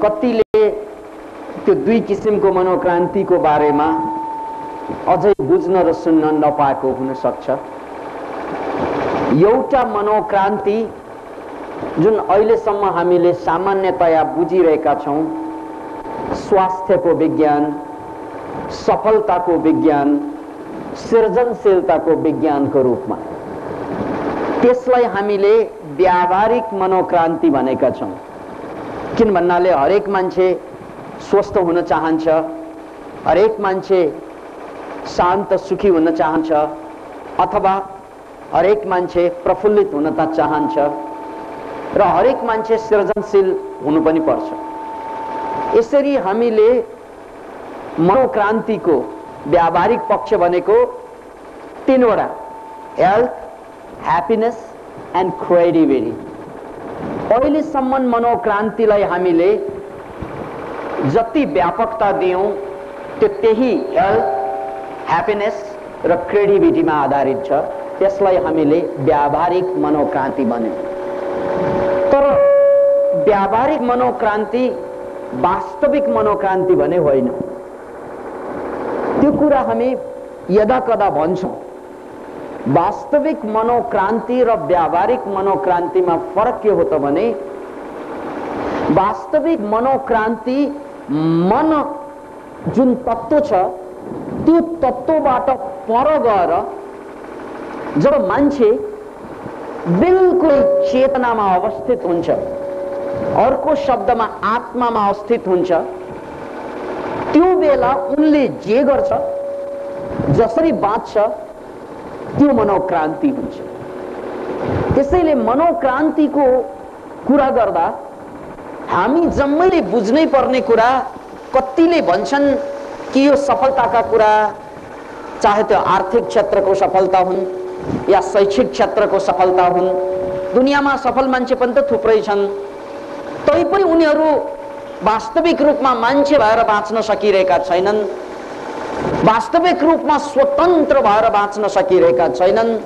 कतिले त्यो दुई किसिमको मनोक्रान्तिको बारेमा अझै बुझ्न र सुन्न नपाएको हुन सक्छ। एउटा मनोक्रान्ति जुन अहिलेसम्म हामीले सामान्यतया बुझिरहेका छौं, स्वास्थ्यको विज्ञान, सफलताको विज्ञान, सृजनशीलताको विज्ञानको रूपमा, त्यसलाई हामीले व्यावहारिक मनोक्रान्ति भनेका छौं। किन भन्नाले हरेक मान्छे स्वस्थ हुन चाहन्छ, हरेक मान्छे शान्त सुखी हुन चाहन्छ, अथवा हरेक मान्छे प्रफुल्लित हुन त चाहन्छ, र हरेक मान्छे सृजनशील हुनु पनि पर्छ। यसरी हामीले मनोक्रान्तिको व्यावहारिक पक्ष भनेको तीनवटा: हेल्थ, ह्याप्पिनेस एन्ड क्रिएटिभिटी। अहिलेसम्म मनोक्रान्तिलाई हामीले जति व्यापकता दियौं त्यो त्यही हेल्थ, ह्याप्पिनेस र क्रिएटिभिटीमा आधारित छ। त्यसलाई हामीले व्यावहारिक मनोक्रान्ति भन्यौं। तर व्यावहारिक मनोक्रान्ति वास्तविक मनोक्रान्ति भने होइन। त्यो कुरा हामी यदा कदा भन्छौं। वास्तविक मनोक्रान्ति र व्यावहारिक मनोक्रान्तिमा फरक के हो त भने, वास्तविक मनोक्रान्ति मन जुन तत्त्व छ त्यो तत्त्वबाट पर गएर जब मान्छे बिल्कुल चेतनामा अवस्थित हुन्छ, अर्को शब्दमा आत्मामा अवस्थित हुन्छ, त्यो बेला उनले जे गर्छ, जसरी बाँच्छ, त्यो मनोक्रान्ति हुन्छ। त्यसैले मनोक्रान्तिको कुरा गर्दा हामी जम्मैले बुझ्नै पर्ने कुरा, कतिले भन्छन् कि यो सफलताका कुरा, चाहे त्यो आर्थिक क्षेत्रको सफलता हुन् या शैक्षिक क्षेत्रको सफलता हुन्, दुनियाँमा सफल मान्छे पनि त थुप्रै छन्, तैपनि उनीहरू वास्तविक रूपमा मान्छे भएर बाँच्न सकिरहेका छैनन्, वास्तविक रूपमा स्वतन्त्र भएर बाँच्न सकिरहेका छैनन्।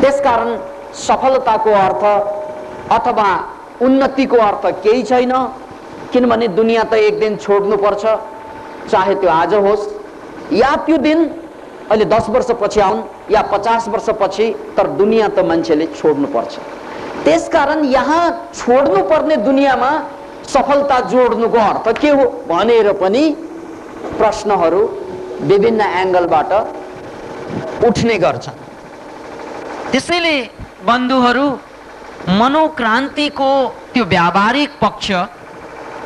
त्यसकारण सफलताको अर्थ अथवा उन्नतिको अर्थ केही छैन, किनभने दुनियाँ त एक दिन छोड्नु पर्छ, चाहे त्यो आज होस् या त्यो दिन अहिले 10 वर्षपछि आउन् या 50 वर्षपछि, तर दुनियाँ त मान्छेले छोड्नु पर्छ। त्यसकारण यहाँ छोड्नु पर्ने दुनियाँमा सफलता जोड्नुको अर्थ के हो भनेर पनि प्रश्नहरू विभिन्न एंगलबाट उठ्ने गर्छन्। त्यसैले बन्धुहरू, मनोक्रान्तिको त्यो व्यावहारिक पक्ष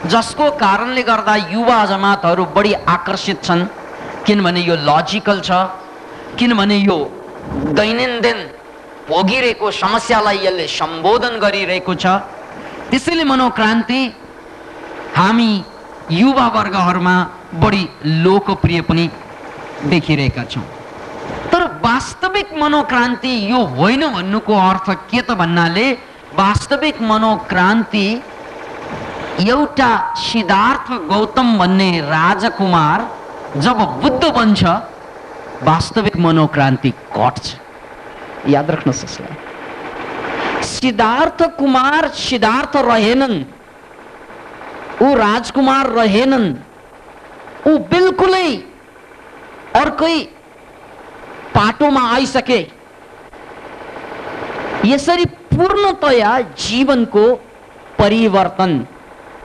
जसको कारणले गर्दा युवा जमातहरू बढी आकर्षित छन्, किनभने यो लजिकल छ, किनभने यो दैनन्दिन भोगिरहेको समस्यालाई यसले सम्बोधन गरिरहेको छ। त्यसैले मनोक्रान्ति हामी युवा वर्गहरूमा बढी लोकप्रिय पनि देखिरहेका छौं। तर वास्तविक मनोक्रान्ति यो होइन भन्नुको अर्थ के त भन्नाले, वास्तविक मनोक्रान्ति एउटा सिद्धार्थ गौतम भन्ने राजकुमार जब बुद्ध बन्छ, वास्तविक मनोक्रान्ति घट्छ। याद राख्नुहोस् यसलाई। सिद्धार्थ कुमार सिद्धार्थ रहेनन्, ऊ राजकुमार रहेनन्, ऊ बिल्कुलै अर्कै पाटोमा आइसके। यसरी पूर्णतया जीवनको परिवर्तन,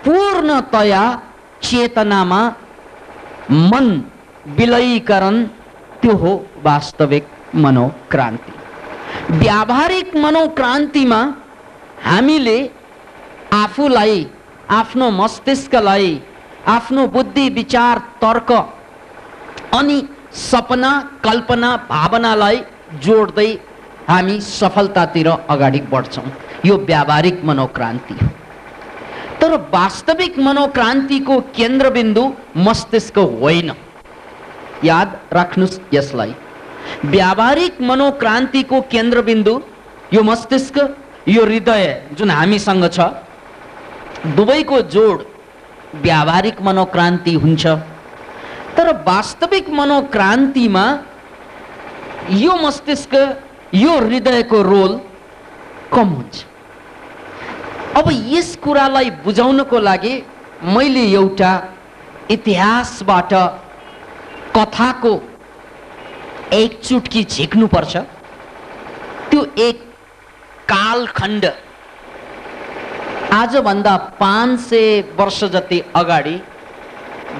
पूर्णतया चेतनामा मन विलयीकरण, त्यो हो वास्तविक मनोक्रान्ति। व्यावहारिक मनोक्रान्तिमा हामीले आफूलाई, आफ्नो मस्तिष्कलाई, आफ्नो बुद्धि विचार तर्क अनि सपना कल्पना भावनालाई जोड्दै हामी सफलतातिर अगाडि बढ्छौं। यो व्यावहारिक मनोक्रान्ति हो। तर वास्तविक मनोक्रान्तिको केन्द्रबिन्दु मस्तिष्क होइन। याद राख्नुस् यसलाई। व्यावहारिक मनोक्रान्तिको केन्द्रबिन्दु यो मस्तिष्क, यो हृदय जुन हामीसँग छ, दुवैको जोड व्यावहारिक मनोक्रान्ति हुन्छ। तर वास्तविक मनोक्रान्तिमा यो मस्तिष्क, यो हृदयको रोल कम हुन्छ। अब यस कुरालाई बुझाउनको लागि मैले एउटा इतिहासबाट कथाको एक चुटकी झिक्नु पर्छ। त्यो एक कालखण्ड आजभन्दा 500 वर्ष जति अगाडि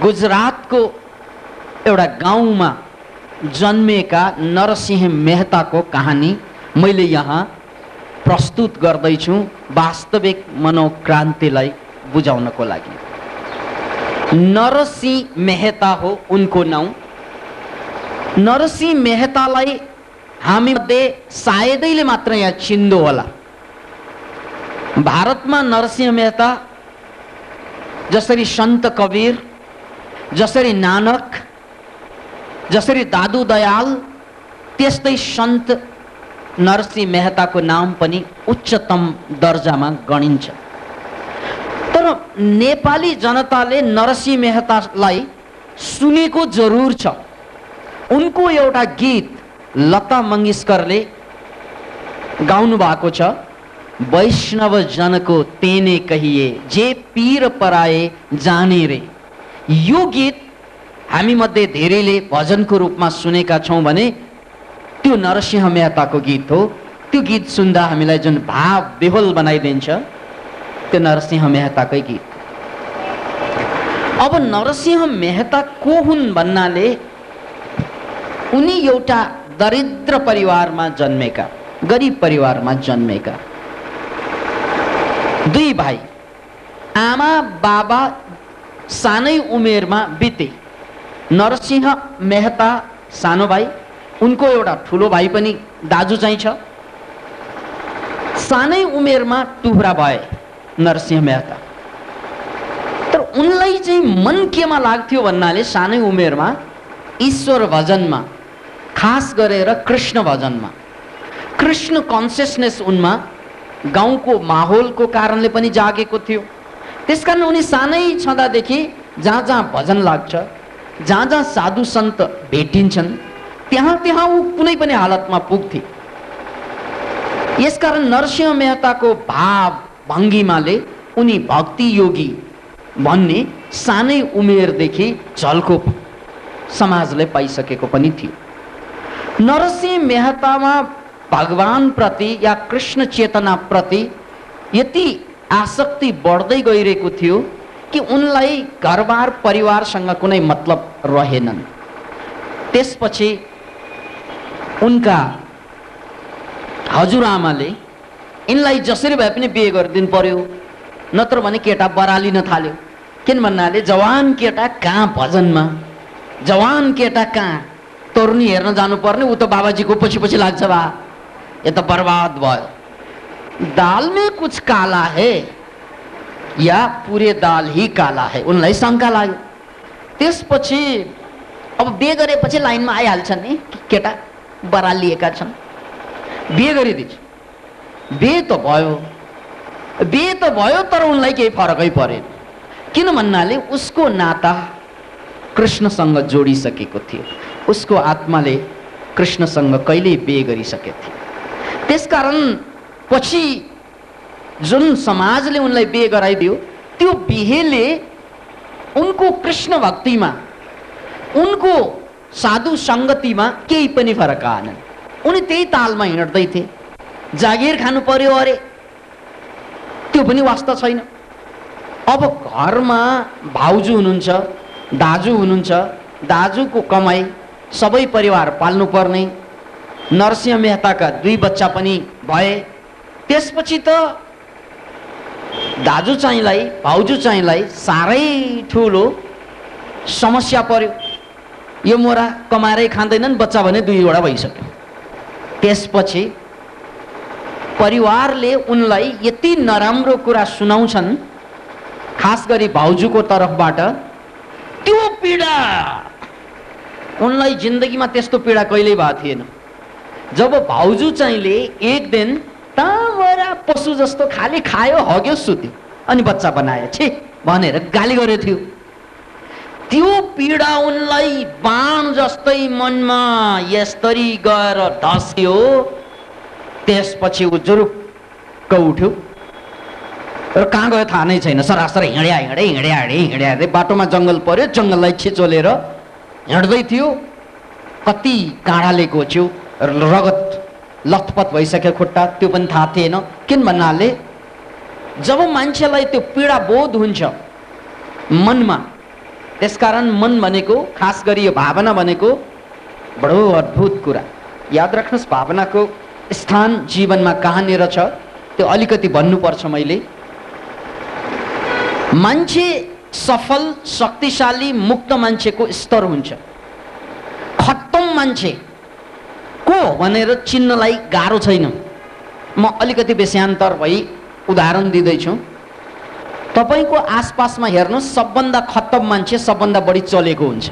गुजरातको एउटा गाउँमा जन्मेका नरसिंह मेहताको कहानी मैले यहाँ प्रस्तुत गर्दैछु वास्तविक मनोक्रान्तिलाई बुझाउनको लागि। नरसिंह मेहता हो उनको नाउँ। नरसिंह मेहतालाई हामी मध्ये सायदैले मात्र यहाँ चिन्दो होला। भारतमा नरसिंह मेहता जसरी सन्त कबीर, जसरी नानक, जसरी दादु दयाल, त्यस्तै सन्त नरसिंह मेहताको नाम पनि उच्चतम दर्जामा गणिन्छ। तर नेपाली जनताले नरसिंह मेहतालाई सुनेको जरुर छ। उनको एउटा गीत लता मंगेशकरले गाउनु भएको छ, वैष्णव जनको तेने कहिए जे पीर पराए जाने रे। यो गीत हामी मध्ये धेरैले भजनको रूपमा सुनेका छौं भने त्यो नरसिंह मेहताको गीत हो। त्यो गीत सुन्दा हामीलाई जुन भाव विह्वल बनाइदिन्छ त्यो नरसिंह मेहताकै गीत। अब नरसिंह मेहता को हुन् भन्नाले उनी एउटा दरिद्र परिवारमा जन्मेका, गरिब परिवारमा जन्मेका दुई भाइ। आमा बाबा सानै उमेरमा बिते। नरसिंह मेहता सानो भाइ, उनको एउटा ठुलो भाइ पनि दाजु चाहिँ छ। सानै उमेरमा टुहुरा भए नरसिंह मेहता। तर उनलाई चाहिँ मन केमा लाग्थ्यो भन्नाले सानै उमेरमा ईश्वर भजनमा, खास गरेर कृष्ण भजनमा, कृष्ण कन्सियसनेस उनमा गाउँको माहौलको कारणले पनि जागेको थियो। त्यसकारण उनी सानै छँदादेखि जहाँ जहाँ भजन लाग्छ, जहाँ जहाँ साधु सन्त भेटिन्छन्, त्यहाँ त्यहाँ ऊ कुनै पनि हालतमा पुग्थे। यसकारण नरसिंह मेहताको भाव भङ्गिमाले उनी भक्ति योगी भन्ने सानै उमेरदेखि झल्को समाजले पाइसकेको पनि थियो। नरसिंह मेहतामा भगवान प्रति या कृष्ण चेतना प्रति यति आसक्ति बढ्दै गइरहेको थियो कि उनलाई घरबार परिवारसँग कुनै मतलब रहेनन्। त्यसपछि उनका हजुरआमाले यिनलाई जसरी भए पनि बिहे गरिदिनु पर्यो, नत्र भने केटा बरालिन थाल्यो। किन भन्नाले जवान केटा कहाँ भजनमा, जवान केटा कहाँ तरुनी हेर्न जानुपर्ने, ऊ त बाबाजीको पछि पछि लाग्छ बा, ये तो बर्बाद भयो। दाल में कुछ काला है या पूरे दाल ही काला है, उनलाई शंका लाग्यो। त्यसपछि अब बिहे गरेपछि लाइनमा आइहाल्छन् नि केटा बरालिएका छन्, बिहे गरिदिन्छ। बिहे त भयो तर उनलाई केही फरकै परेन। किन भन्नाले उसको नाता कृष्णसँग जोडिसकेको थियो। उसको आत्माले कृष्णसँग कहिल्यै बिहे गरिसकेको थियो। त्यसकारण पछि जुन समाजले उनलाई बिहे गराइदियो, त्यो बिहेले उनको कृष्ण भक्तिमा, उनको साधु सङ्गतिमा केही पनि फरक आएन। उनी त्यही तालमा हिँड्दै थिए। जागिर खानु पर्यो अरे, त्यो पनि वास्ता छैन। अब घरमा भाउजू हुनुहुन्छ, दाजु हुनुहुन्छ, दाजुको कमाई सबै परिवार पाल्नु पर्ने। नरसिंह मेहताका 2 बच्चा पनि भए। त्यसपछि त दाजु चाहिँलाई, भाउजू चाहिँलाई साह्रै ठुलो समस्या पर्यो। यो मोरा कमाएरै खाँदैनन्, बच्चा भने 2वटा भइसक्यो। त्यसपछि परिवारले उनलाई यति नराम्रो कुरा सुनाउँछन्, खास गरी भाउजूको तर्फबाट। त्यो पीडा उनलाई जिन्दगीमा त्यस्तो पीडा कहिल्यै भएको थिएन। जब भाउजू चाहिँले एक दिन तामरा पशु जस्तो खाली खायो, हग्यो, सुत्यो, अनि बच्चा बनायो छे भनेर गाली गर्यो थियो। त्यो पीडा उनलाई बाण जस्तै मनमा यसरी गएर धस्यो। त्यसपछि ऊ जुरुक्क उठ्यो। र कहाँ गयो थाहा नै छैन। सरासर हिँड्या बाटोमा जङ्गल पर्यो, जङ्गललाई छिचोलेर हिँड्दै थियो। कति काँडाले घोच्यो, रगत लथपथ भइसक्यो खुट्टा, त्यो पनि थाहा थिएन। किन भन्नाले जब मान्छेलाई त्यो पीडा बोध हुन्छ मनमा, त्यसकारण मन भनेको, खास गरी यो भावना भनेको बडो अद्भुत कुरा। याद राख्नुहोस्, भावनाको स्थान जीवनमा कहाँनिर छ त्यो अलिकति भन्नुपर्छ मैले। मान्छे सफल, शक्तिशाली, मुक्त मान्छेको स्तर हुन्छ। खत्तम मान्छे को भनेर चिन्नलाई गाह्रो छैन। म अलिकति बेस्यान्तर भई उदाहरण दिँदैछु। तपाईको आसपासमा हेर्नुहोस्, सबभन्दा खत्तम मान्छे सबभन्दा बढी चलेको हुन्छ।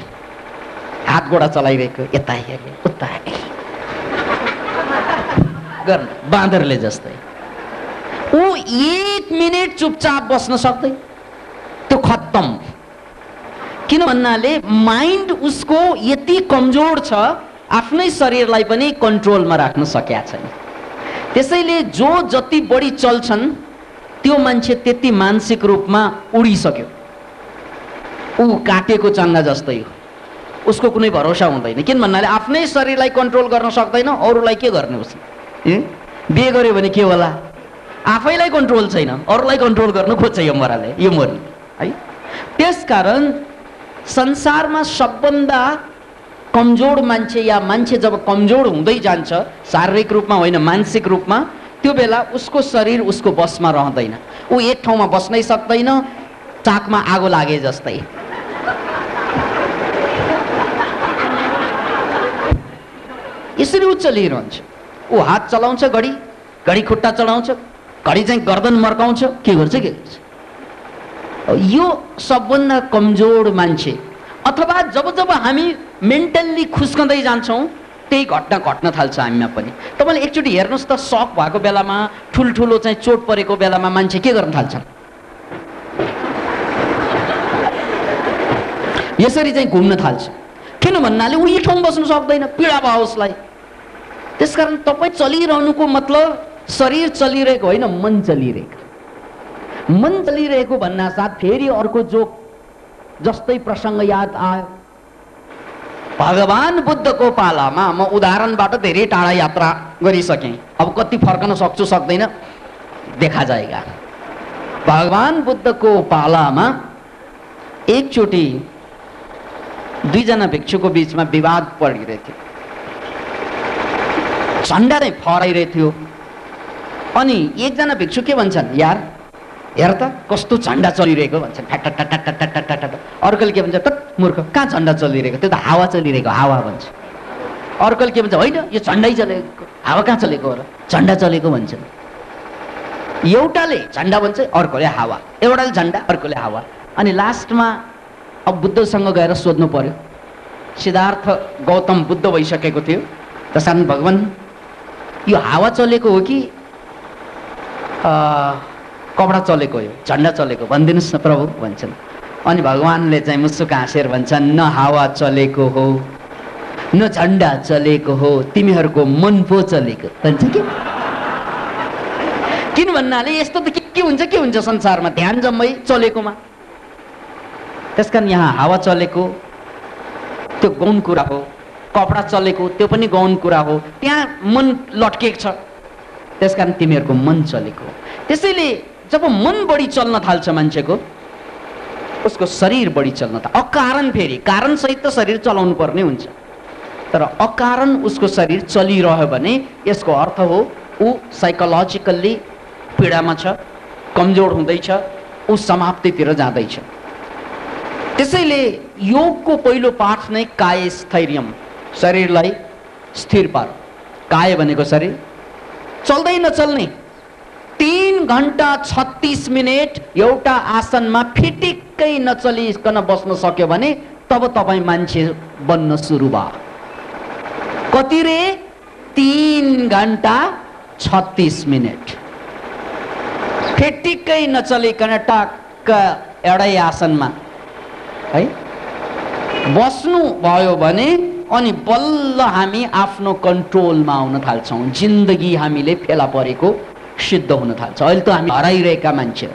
हात गोडा चलाइरहेको, यता हेर्ने उता गर्न, बाँदरले जस्तै। ऊ 1 मिनेट चुपचाप बस्न सक्दैन, त्यो खत्तम। किन भन्नाले माइन्ड उसको यति कमजोर छ, आफ्नै शरीरलाई पनि कन्ट्रोलमा राख्न सकेका छैन। त्यसैले जो जति बढी चल्छन् त्यो मान्छे त्यति मानसिक रूपमा उडिसक्यो। ऊ काटेको चङ्गा जस्तै हो, उसको कुनै भरोसा हुँदैन। किन भन्नाले आफ्नै शरीरलाई कन्ट्रोल गर्न सक्दैन, अरूलाई के गर्ने उसले? बिहे गर्यो भने के होला? आफैलाई कन्ट्रोल छैन, अरूलाई कन्ट्रोल गर्न खोज्छ यो मराले, यो मर्ने है। त्यसकारण संसारमा सबभन्दा कमजोर मान्छे, या मान्छे जब कमजोर हुँदै जान्छ शारीरिक रूपमा होइन मानसिक रूपमा, त्यो बेला उसको शरीर उसको बसमा रहँदैन। ऊ एक ठाउँमा बस्नै सक्दैन, चाकमा आगो लागे जस्तै। यसरी ऊ चलिरहन्छ। ऊ हात चलाउँछ, घडी घडी खुट्टा चलाउँछ, घडी चाहिँ गर्दन मर्काउँछ, के गर्छ के गर्छ। यो सबभन्दा कमजोर मान्छे। अथवा जब जब हामी मेन्टल्ली खुस्कँदै जान्छौँ त्यही घटना घट्न थाल्छ हामीमा पनि। तपाईँले एकचोटि हेर्नुहोस् त, सक भएको बेलामा, ठुल्ठुलो चाहिँ चोट परेको बेलामा मान्छे के गर्न थाल्छ? यसरी चाहिँ घुम्न थाल्छ। किन भन्नाले ऊ एक ठाउँमा बस्न सक्दैन, पीडा भयो उसलाई। त्यसकारण तपाईँ चलिरहनुको मतलब शरीर चलिरहेको होइन, मन चलिरहेको। मन चलिरहेको भन्नासाथ फेरि अर्को जोक जस्तै प्रसङ्ग याद आयो। भगवान बुद्धको पालामा, म उदाहरणबाट धेरै टाढा यात्रा गरिसकेँ, अब कति फर्कन सक्छु सक्दैन देखा जाएगा। भगवान बुद्धको पालामा एकचोटि 2 जना भिक्षुको बीचमा विवाद परिरहेको थियो। झन्डा नै फहराइरहेको थियो। अनि एकजना भिक्षु के भन्छन्, यार हेर त कस्तो झन्डा चलिरहेको भन्छन्, ठ्याट। अर्कोले के भन्छ, तत् मूर्ख, कहाँ झन्डा चलिरहेको, त्यो त हावा चलिरहेको, हावा भन्छ। अर्कोले के भन्छ, होइन यो झन्डै चलेको, हावा कहाँ चलेको हो र, झन्डा चलेको भन्छन्। एउटाले झन्डा भन्छ, अर्कोले हावा, एउटाले झन्डा, अर्कोले हावा। अनि लास्टमा अब बुद्धसँग गएर सोध्नु पर्यो। सिद्धार्थ गौतम बुद्ध भइसकेको थियो। त्यसकारण भगवान यो हावा चलेको हो कि कपडा चलेको हो, झन्डा चलेको, भनिदिनुहोस् न प्रभु भन्छन्। अनि भगवानले चाहिँ मुसुक हाँसेर भन्छन्, न हावा चलेको हो न झन्डा चलेको हो, तिमीहरूको मन पो चलेको भन्छ। के किन भन्नाले यस्तो त के हुन्छ संसारमा, ध्यान जम्मै चलेकोमा। त्यसकारण यहाँ हावा चलेको त्यो गौण कुरा हो, कपडा चलेको त्यो पनि गौण कुरा हो, त्यहाँ मन लट्केको छ, त्यसकारण तिमीहरूको मन चलेको। त्यसैले जब मन बढी चल्न थाल्छ मान्छेको, उसको शरीर बढी चल्न थाल्छ। अकारण फेरि कारण सहित त शरीर चलाउनु पर्ने हुन्छ, तर अकारण उसको शरीर चलिरह्यो भने यसको अर्थ हो ऊ साइकोलोजिकल्ली पीडामा छ, कमजोर हुँदैछ, ऊ समाप्तितिर जाँदैछ। त्यसैले योगको पहिलो पाठ नै काय स्थैर्यम, शरीरलाई स्थिर पार। काय भनेको शरीर, चल्दै नचल्ने 3 घण्टा 36 मिनेट एउटा आसनमा फिटिक्कै नचलिकन बस्न सक्यो भने तब तपाईँ मान्छे बन्न सुरु भयो। कति रे? 3 घण्टा 36 मिनेट फिटिक्कै नचलिकन टक्क एउटै आसनमा है बस्नु भयो भने अनि बल्ल हामी आफ्नो कन्ट्रोलमा आउन थाल्छौँ। जिन्दगी हामीले फेला परेको सिद्ध हुन थाल्छ। अहिले त हामी हराइरहेका मान्छे,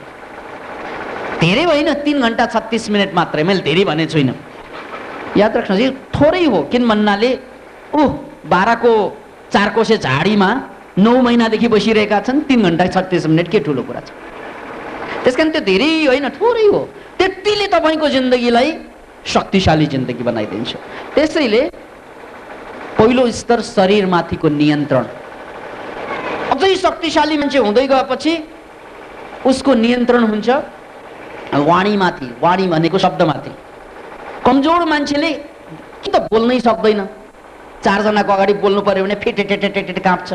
धेरै होइन, 3 घण्टा 36 मिनट मात्रै, मैले धेरै भने छुइनँ। याद राख्नुहोस्, थोरै हो। किन भन्नाले 12 को 4 कोसे झाडीमा 9 महिनादेखि बसिरहेका छन्, 3 घण्टा 36 मिनट के ठुलो कुरा छ। त्यस कारण त्यो धेरै होइन, थोरै हो। त्यतिले तपाईँको जिन्दगीलाई शक्तिशाली जिन्दगी बनाइदिन्छ। त्यसैले पहिलो स्तर शरीरमाथिको नियन्त्रण। अझै शक्तिशाली मान्छे हुँदै गएपछि उसको नियन्त्रण हुन्छ वाणीमाथि, वाणी भनेको शब्दमाथि। कमजोर मान्छेले कि त बोल्नै सक्दैन, 4 जनाको अगाडि बोल्नु पर्यो भने फेटेटेटेटेटे काँप्छ,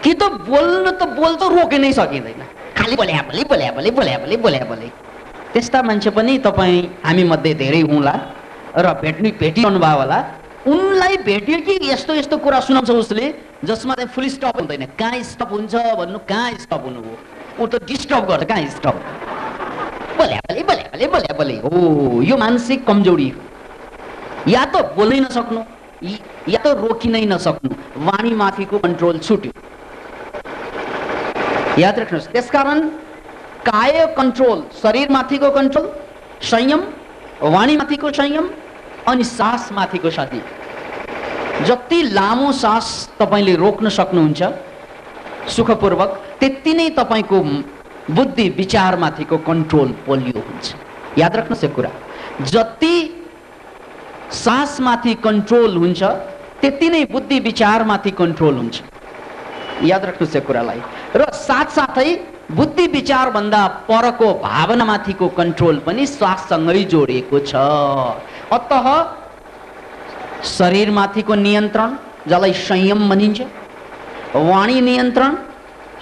कि त बोल्न त बोल त रोकै नै सकिँदैन, खालि बोल्या बोली बोल्या बोली बोल्या बोली बोल्या बोली। त्यस्ता मान्छे पनि तपाईँ हामी मध्ये धेरै हुँला र भेटिरहनु भयो होला। उनलाई भेट्यो कि यस्तो यस्तो कुरा सुनाउँछ उसले जसमा चाहिँ फुल स्टप हुँदैन। कहाँ स्टप हुन्छ भन्नु, कहाँ स्टप हुनु हो, ऊ त डिस्टर्ब गर्छ, कहाँ स्टप, बोल्या बोली बोल्या बोली बोल्या बोली हो। यो मानसिक कमजोरी हो। या त बोल्नै नसक्नु, या त रोकिनै नसक्नु, वाणी माथिको कन्ट्रोल छुट्यो। याद राख्नुहोस्, त्यसकारण काय कन्ट्रोल, शरीरमाथिको कन्ट्रोल, संयम, वाणीमाथिको संयम अनि सासमाथिको संयम। जति लामो सास तपाईँले रोक्न सक्नुहुन्छ सुखपूर्वक, त्यति नै तपाईँको बुद्धि विचारमाथिको कन्ट्रोल बलियो हुन्छ। याद राख्नुहोस् यो कुरा, जति सासमाथि कन्ट्रोल हुन्छ त्यति नै बुद्धि विचारमाथि कन्ट्रोल हुन्छ। याद राख्नुहोस् यो कुरालाई। र साथसाथै बुद्धि विचार भन्दा परको भावनामाथिको कन्ट्रोल पनि श्वाससँगै जोडिएको छ। अतः शरीरमाथिको नियन्त्रण जसलाई संयम भनिन्छ, वाणी नियन्त्रण,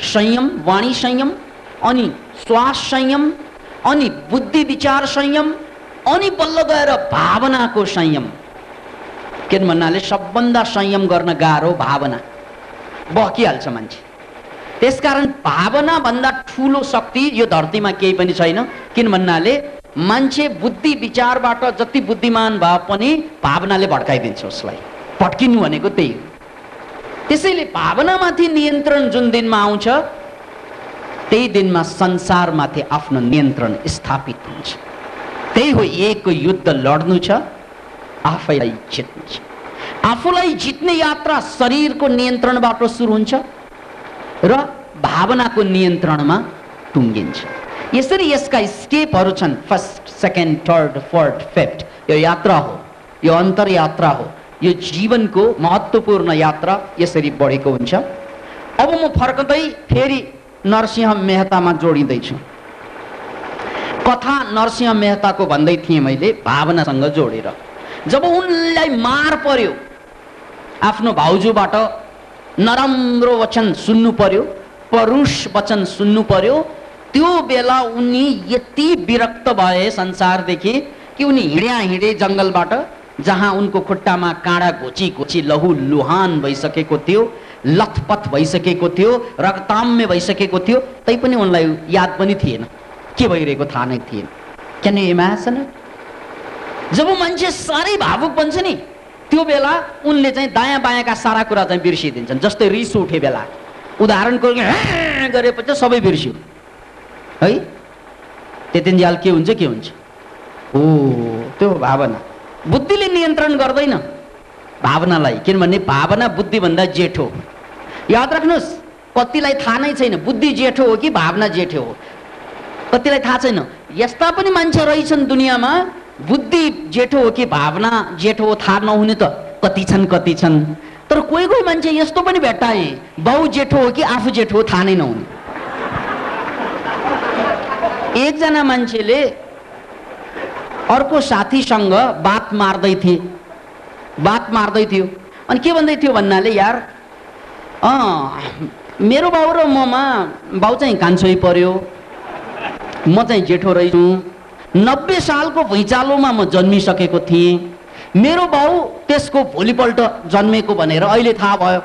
संयम, वाणी संयम, अनि श्वास संयम, अनि बुद्धि विचार संयम, अनि बल्ल गएर भावनाको संयम। किन भन्नाले सबभन्दा संयम गर्न गाह्रो भावना, बकिहाल्छ मान्छे। त्यसकारण भावना भन्दा ठुलो शक्ति यो धरतीमा केही पनि छैन। किन भन्नाले मान्छे बुद्धि विचारबाट जति बुद्धिमान भए पनि भावनाले भड्काइदिन्छ उसलाई। भड्किनु भनेको त्यही हो। त्यसैले भावनामाथि नियन्त्रण जुन दिनमा आउँछ त्यही दिनमा संसारमाथि आफ्नो नियन्त्रण स्थापित हुन्छ। त्यही हो एकको युद्ध लड्नु छ, आफैलाई जित्नु छ। आफूलाई जित्ने यात्रा शरीरको नियन्त्रणबाट सुरु हुन्छ र भावनाको नियन्त्रणमा टुङ्गिन्छ। यसरी यसका स्टेपहरू छन्, first, second, third, fourth, fifth. यो यात्रा हो, यो अन्तरयात्रा हो, यो जीवनको महत्त्वपूर्ण यात्रा यसरी बढेको हुन्छ। अब म फर्कँदै फेरि नरसिंह मेहतामा जोडिँदैछु। कथा नरसिंह मेहताको भन्दै थिएँ मैले भावनासँग जोडेर। जब उनलाई मार पर्यो, आफ्नो भाउजूबाट नराम्रो वचन सुन्नु पर्यो, परुष वचन सुन्नु पर्यो, त्यो बेला उनी यति विरक्त भए संसारदेखि कि उनी हिँडे जङ्गलबाट, जहाँ उनको खुट्टामा काँडा घोची घोची लहु लुहान भइसकेको थियो, लथपथ भइसकेको थियो, रक्ताम्य भइसकेको थियो, तैपनि उनलाई याद पनि थिएन, के भइरहेको थाहा नै थिएन। Can you imagine? जब मान्छे साह्रै भावुक बन्छ नि त्यो बेला उनले चाहिँ दायाँ बायाँका सारा कुरा चाहिँ बिर्सिदिन्छन्। जस्तै रिस उठे बेला उदाहरणको गरेपछि सबै बिर्सियो है, त्यतिन्जेल के हुन्छ के हुन्छ। ओ त्यो भावना। बुद्धिले नियन्त्रण गर्दैन भावनालाई, किनभने भावना बुद्धिभन्दा जेठो। याद राख्नुहोस्, कतिलाई थाहा नै छैन बुद्धि जेठो हो कि भावना जेठो हो, कतिलाई थाहा छैन। यस्ता पनि मान्छे रहेछन् दुनियाँमा, बुद्धि जेठो हो कि भावना जेठो हो थाहा नहुने त कति छन्। तर कोही कोही मान्छे यस्तो पनि भेट्टाए, बाउ जेठो हो कि आफू जेठो हो थाहा नै नहुने। एकजना मान्छेले अर्को साथीसँग बात मार्दै थियो अनि के भन्दै थियो भन्नाले, यार मेरो बाउ र ममा बाउ चाहिँ कान्छै पर्यो, म चाहिँ जेठो रहेछु, 90 सालको भुइँचालोमा म जन्मिसकेको थिएँ, मेरो बाउ त्यसको भोलिपल्ट जन्मेको भनेर अहिले थाहा भयो।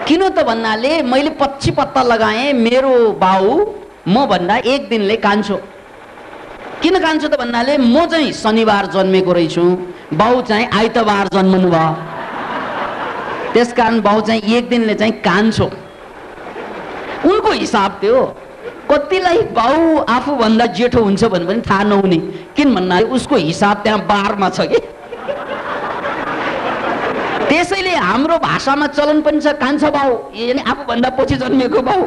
किन त भन्नाले मैले पछि पत्ता लगाएँ मेरो बाउ म भन्दा एक दिनले कान्छो। किन कान्छो त भन्नाले म चाहिँ शनिबार जन्मेको रहेछु, बाउ चाहिँ आइतबार जन्मनु भयो, त्यसकारण बाउ चाहिँ एक दिनले चाहिँ कान्छो। उनको हिसाब थियो। कतिलाई बाउ आफूभन्दा जेठो हुन्छ भने पनि थाहा नहुने, किन भन्नाले उसको हिसाब त्यहाँ बारमा छ कि। त्यसैले हाम्रो भाषामा चलन पनि छ कान्छो बाउ, यानी आफूभन्दा पछि जन्मेको बाउ।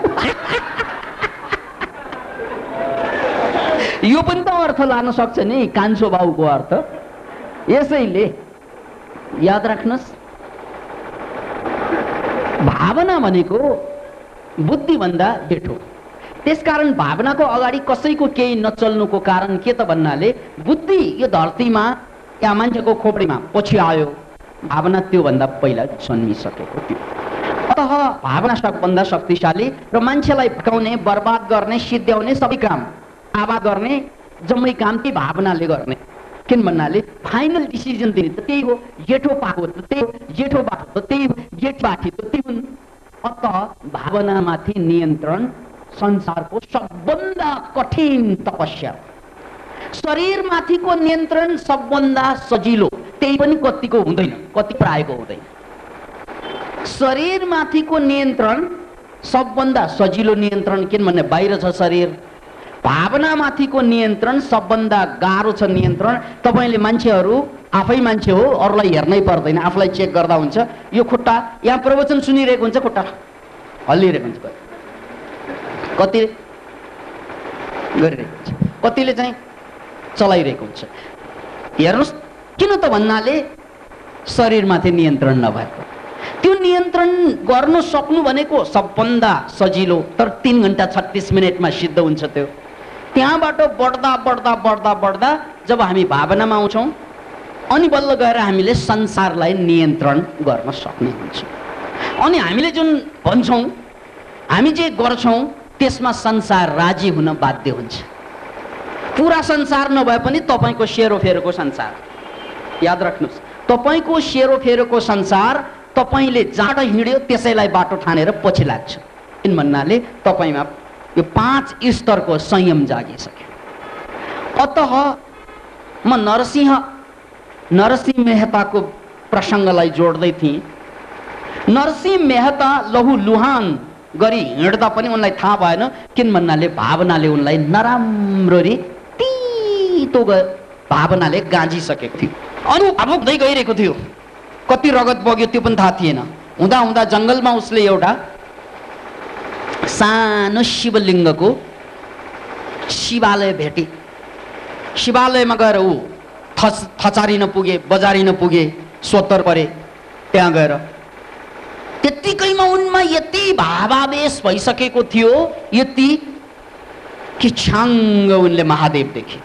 यो पनि त अर्थ लान सक्छ नि कान्छो बाउको अर्थ। यसैले याद राख्नुहोस्, भावना भनेको बुद्धिभन्दा जेठो। त्यसकारण भावनाको अगाडि कसैको केही नचल्नुको कारण के त भन्नाले बुद्धि यो धरतीमा या मान्छेको खोपडीमा पछि आयो, भावना त्योभन्दा पहिला जन्मिसकेको थियो। अतः भावना सबभन्दा शक्तिशाली र मान्छेलाई भटकाउने, बर्बाद गर्ने, सिद्ध्याउने सबै काम, आबाद गर्ने जम्मै काम ती भावनाले गर्ने। किन भन्नाले फाइनल डिसिजन दिने त त्यही हो, जेठो पाएको त त्यही हो, जेठो बाटो त त्यही हो, जेठ बाठी त त्यही हुन्। अतः भावनामाथि नियन्त्रण संसारको सबभन्दा कठिन तपस्या। शरीरमाथिको नियन्त्रण सबभन्दा सजिलो, त्यही पनि कतिको हुँदैन, कति प्रायको हुँदैन। शरीरमाथिको नियन्त्रण सबभन्दा सजिलो नियन्त्रण, किन भन्ने बाहिर छ शरीर। भावनामाथिको नियन्त्रण सबभन्दा गाह्रो छ नियन्त्रण। तपाईले मान्छेहरू आफै मान्छे हो, अरूलाई हेर्नै पर्दैन, आफूलाई चेक गर्दा हुन्छ। यो खुट्टा यहाँ प्रवचन सुनिरहेको हुन्छ, खुट्टा हल्लिरहेको हुन्छ, कति गरिरहेको हुन्छ, कतिले चाहिँ चलाइरहेको हुन्छ। हेर्नुहोस्, किन त भन्नाले शरीरमाथि नियन्त्रण नभएको। त्यो नियन्त्रण गर्नु सक्नु भनेको सबभन्दा सजिलो, तर 3 घण्टा 36 मिनटमा सिद्ध हुन्छ त्यो। त्यहाँबाट बढ्दा बढ्दा बढ्दा बढ्दा जब हामी भावनामा आउँछौँ अनि बल्ल गएर हामीले संसारलाई नियन्त्रण गर्न सक्ने हुन्छ। अनि हामीले जुन भन्छौँ, हामी जे गर्छौँ त्यसमा संसार राजी हुन बाध्य हुन्छ। पुरा संसार नभए पनि तपाईको सेरोफेरोको संसार, याद राख्नुहोस्, तपाईको सेरोफेरोको संसार तपाईले जहाँ हिँड्यो त्यसैलाई बाटो ठानेर पछि लाग्छ। किन भन्नाले तपाईमा यो 5 स्तरको संयम जागिसक्यो। अतः म नरसिंह मेहताको प्रसङ्गलाई जोड्दै थिएँ। नरसिंह मेहता लहु लुहान गरी हिँड्दा पनि उनलाई थाहा भएन, किन भन्नाले भावनाले उनलाई नराम्ररी तीतो भावनाले गाँजिसकेको थियो। अनि भावुक हुँदै गइरहेको थियो, कति रगत बग्यो त्यो पनि थाहा थिएन। हुँदा हुँदा जङ्गलमा उसले एउटा सानो शिवलिङ्गको शिवालय भेटे। शिवालयमा गएर ऊ थचारिन पुगे, बजारिन पुगे, सोत्तर परे। त्यहाँ गएर त्यत्तिकैमा उनमा यति भावावेश भइसकेको थियो, यति कि छाङ्ग उनले महादेव देखे।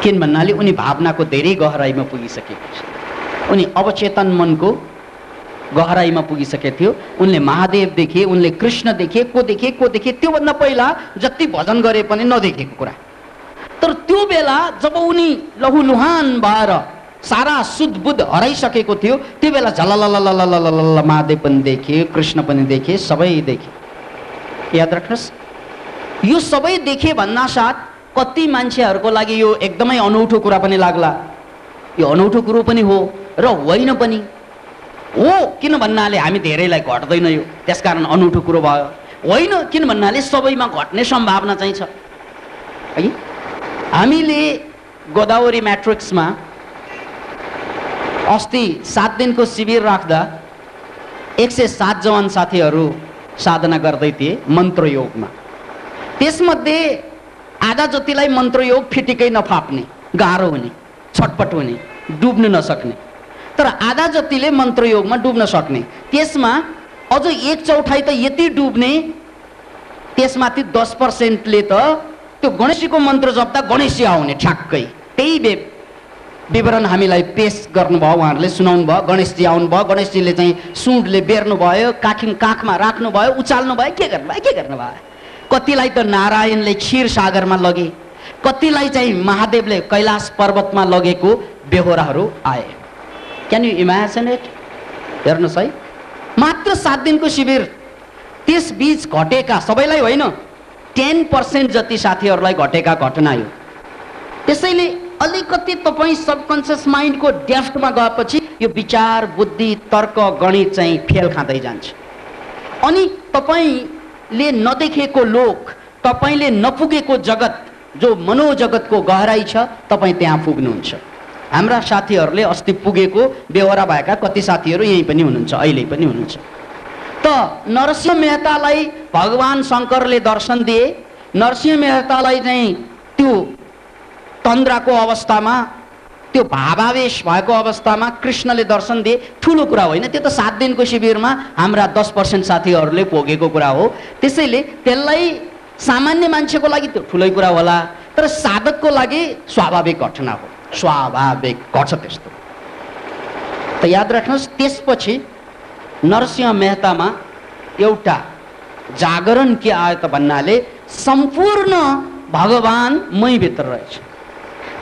किन भन्नाले उनी भावनाको धेरै गहराइमा पुगिसकेको छ, उनी अवचेतन मनको गहराइमा पुगिसकेको थियो। उनले महादेव देखे, उनले कृष्ण देखे, को देखे त्योभन्दा पहिला जति भजन गरे पनि नदेखेको कुरा। तर त्यो बेला जब उनी लहुलुहान भएर सारा शुद्ध बुद्ध हराइसकेको थियो, त्यो बेला झलललललललल महादेव पनि देखे, कृष्ण पनि देखे, सबै देखे। याद राख्नुहोस्, यो सबै देखे भन्नासाथ कति मान्छेहरूको लागि यो एकदमै अनौठो कुरा पनि लाग्ला। यो अनौठो कुरो पनि हो र होइन पनि हो। किन भन्नाले हामी धेरैलाई घट्दैन यो, त्यसकारण अनौठो कुरो भयो। होइन किन भन्नाले सबैमा घट्ने सम्भावना चाहिँ छ। है, हामीले गोदावरी म्याट्रिक्समा अस्ति 7 दिनको शिविर राख्दा 107 जवान साथीहरू साधना गर्दै थिए मन्त्रयोगमा। त्यसमध्ये आधा जतिलाई मन्त्रयोग फिटिकै नफाप्ने, गाह्रो हुने, छटपट हुने, डुब्न नसक्ने। तर आधा जतिले मन्त्रयोगमा डुब्न सक्ने। त्यसमा अझ 1/4 त यति डुब्ने, त्यसमाथि 10%ले त त्यो गणेशजीको मन्त्र जप्दा गणेशजी आउने ठ्याक्कै। त्यही विवरण हामीलाई पेश गर्नुभयो, उहाँहरूले सुनाउनु भयो। गणेशजी आउनुभयो, गणेशजीले चाहिँ सुँडले बेर्नु भयो, काखमा राख्नु भयो, उचाल्नु भयो, के गर्नुभयो। कतिलाई त नारायणले क्षीर सागरमा लगे, कतिलाई चाहिँ महादेवले कैलाश पर्वतमा लगेको बेहोराहरू आए। Can you imagine it? हेर्नुहोस् है, मात्र 7 दिनको शिविर। त्यस बीच घटेका, सबैलाई होइन, 10% जति साथीहरूलाई घटेका घटना यो। त्यसैले अलिकति तपाईँ सबकन्सियस माइन्डको डेफ्टमा गएपछि यो विचार, बुद्धि, तर्क, गणित चाहिँ फेल खाँदै जान्छ। अनि तपाईँ तपाईँले नदेखेको लोक, तपाईँले नपुगेको जगत, जो मनोजगतको गहराई छ, तपाईँ त्यहाँ पुग्नुहुन्छ। हाम्रा साथीहरूले अस्ति पुगेको बेहोरा भएका कति साथीहरू यहीँ पनि हुनुहुन्छ, अहिले पनि हुनुहुन्छ। त नरसिंह मेहतालाई भगवान शङ्करले दर्शन दिए। नरसिंह मेहतालाई चाहिँ त्यो तन्द्राको अवस्थामा, त्यो भावावेश भएको अवस्थामा कृष्णले दर्शन दिए। ठुलो कुरा होइन, त्यो त 7 दिनको शिविरमा हाम्रा 10% साथीहरूले पुगेको कुरा हो। त्यसैले त्यसलाई सामान्य मान्छेको लागि त्यो ठुलै कुरा होला, तर साधकको लागि स्वाभाविक घटना हो, स्वाभाविक घट्छ त्यस्तो। त याद राख्नुहोस्, त्यसपछि नरसिंह मेहतामा एउटा जागरण के आयो त भन्नाले सम्पूर्ण भगवान मै भित्र रहेछ।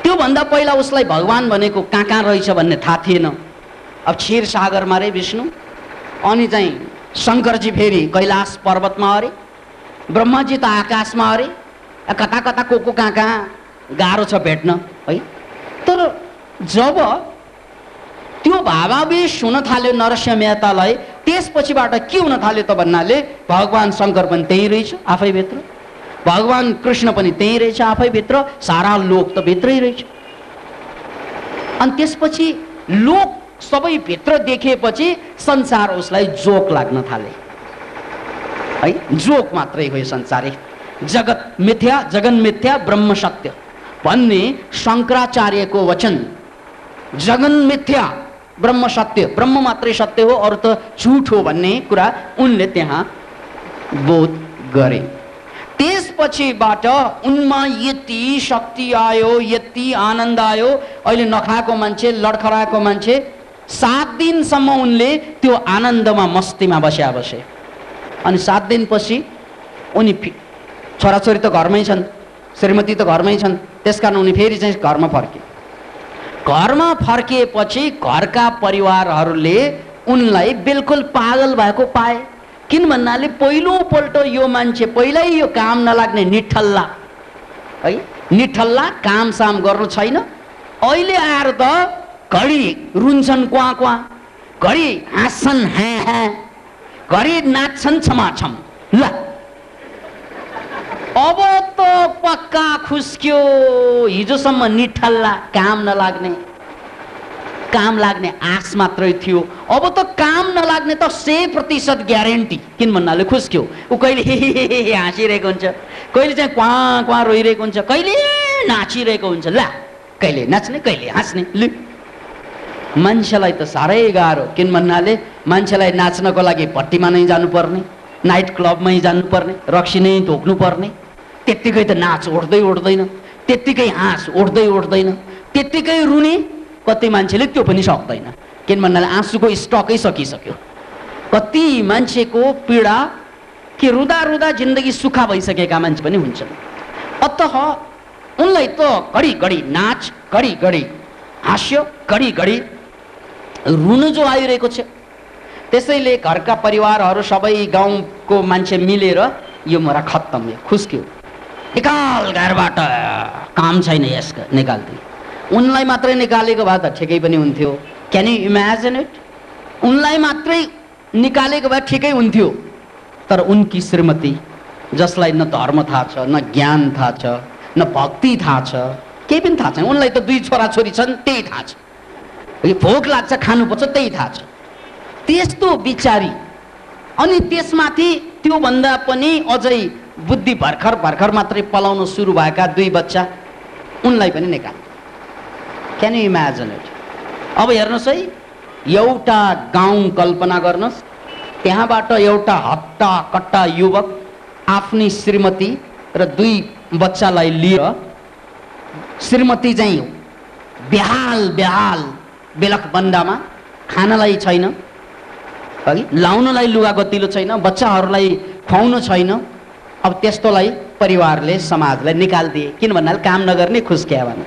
त्योभन्दा पहिला उसलाई भगवान भनेको कहाँ रहेछ भन्ने थाहा थिएन। अब क्षीर सागरमा रे विष्णु, अनि चाहिँ शङ्करजी फेरि कैलाश पर्वतमा अरे, ब्रह्माजी त आकाशमा अरे, कता कता को कहाँ गाह्रो छ भेट्न है। तर जब त्यो भावावेश हुन थाल्यो नरसिंह मेहतालाई, त्यसपछिबाट के हुन थाल्यो त भन्नाले भगवान शङ्कर पनि त्यही रहेछ आफैभित्र, भगवान कृष्ण पनि त्यही रहेछ आफैभित्र, सारा लोक त भित्रै रहेछ। अनि त्यसपछि लोक सबै भित्र देखेपछि संसार उसलाई जोक लाग्न थाले है। जोक मात्रै हो यो संसार, जगत मिथ्या, जगन मिथ्या, ब्रह्म सत्य भन्ने शङ्कराचार्यको वचन। जगन मिथ्या, ब्रह्म सत्य, ब्रह्म मात्रै सत्य हो, अरू त झुट हो भन्ने कुरा उनले त्यहाँ बोध गरे। त्यसपछिबाट उनमा यति शक्ति आयो, यति आनन्द आयो। अहिले नखाएको मान्छे, लडखडाएको मान्छे 7 दिनसम्म उनले त्यो आनन्दमा मस्तीमा बसे। अनि 7 दिनपछि उनी छोराछोरी त घरमै छन्, श्रीमती त घरमै छन्, त्यसकारण उनी फेरि चाहिँ घरमा फर्के। घरमा फर्किएपछि घरका परिवारहरूले उनलाई बिल्कुल पागल भएको पाए। किन भन्नाले पहिलोपल्ट यो मान्छे, पहिल्यै यो काम नलाग्ने निठल्ला है, निठल्ला काम साम गर्नु छैन, अहिले आएर त घडी रुन्छन् क्वा क्वा, घडी हाँस्छन् हाँ हाँ, घडी नाच्छन् छमाछम। ल अब त पक्का खुस्क्यो। हिजोसम्म निठल्ला, काम नलाग्ने, काम लाग्ने आश मात्रै थियो, अब त काम नलाग्ने त 100% ग्यारेन्टी। किन भन्नाले खुस्क्यो। ऊ कहिले हे हाँसिरहेको हुन्छ, कहिले चाहिँ क्वा क्वा रोइरहेको हुन्छ, कहिले नाचिरहेको हुन्छ। ला कहिले नाच्ने कहिले हाँस्ने। लु मान्छेलाई त साह्रै गाह्रो। किन भन्नाले मान्छेलाई नाच्नको लागि भट्टीमा नै जानुपर्ने, नाइट क्लबमै जानुपर्ने, रक्सी नै धोक्नुपर्ने, त्यत्तिकै त नाच उठ्दै उठ्दैन, त्यत्तिकै हाँस उठ्दै उठ्दैन, त्यत्तिकै रुने। कति मान्छेले त्यो पनि सक्दैन, किन भन्नाले आँसुको स्टकै सकिसक्यो। कति मान्छेको पीडा कि रुदा रुदा जिन्दगी सुखा भइसकेका मान्छे पनि हुन्छन्। अतः उनलाई त घडी घडी नाच, घडी घडी हास्य, घडी घडी रुन जो आइरहेको छ। त्यसैले घरका परिवारहरू सबै गाउँको मान्छे मिलेर यो मोरा खत्तम, यो खुस्क्यो, निकाल घरबाट, काम छैन यसको, निकाल्दै। उनलाई मात्रै निकालेको भए त ठिकै पनि हुन्थ्यो। Can you imagine it? उनलाई मात्रै निकालेको भए ठिकै हुन्थ्यो। तर उनकी श्रीमती, जसलाई न धर्म थाहा छ, न ज्ञान थाहा छ, न भक्ति थाहा छ, केही पनि थाहा छैन। उनलाई त 2 छोराछोरी छन्, त्यही थाहा छ। भोक लाग्छ, खानुपर्छ, त्यही थाहा छ। त्यस्तो बिचारी। अनि त्यसमाथि त्योभन्दा पनि अझै बुद्धि भर्खर भर्खर मात्रै पलाउन सुरु भएका 2 बच्चा, उनलाई पनि निकाल। Can you imagine it? अब हेर्नुहोस् है, एउटा गाउँ कल्पना गर्नुहोस्, त्यहाँबाट एउटा हट्टा कट्टा युवक आफ्नी श्रीमती र 2 बच्चालाई लिएर, श्रीमती चाहिँ बेहाल बेहाल बेलखबन्दामा, खानलाई छैन है, लाउनलाई लुगा गतिलो छैन, बच्चाहरूलाई खुवाउन छैन। अब त्यस्तोलाई परिवारले, समाजले निकालिदिए। किन भन्नाले काम नगर्ने, खुस्क्या भने।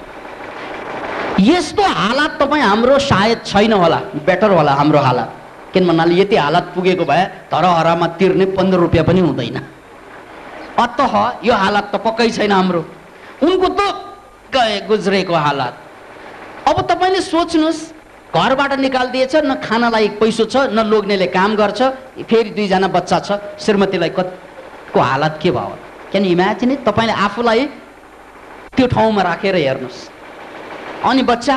यस्तो हालत तपाईँ हाम्रो सायद छैन होला, बेटर होला हाम्रो हालत। किन भन्नाले यति हालत पुगेको भए धरहरामा तिर्ने 15 रुपियाँ पनि हुँदैन। अतः यो हालत त पक्कै छैन हाम्रो। उनको त गए गुज्रेको हालत। अब तपाईँले सोच्नुहोस्, घरबाट निकालिदिएछ, न खानालाई पैसो छ, न लोग्नेले काम गर्छ, फेरि 2 जना बच्चा छ, श्रीमतीलाई को हालत के भयो? Can you imagine it? तपाईँले आफूलाई त्यो ठाउँमा राखेर हेर्नुहोस्। अनि बच्चा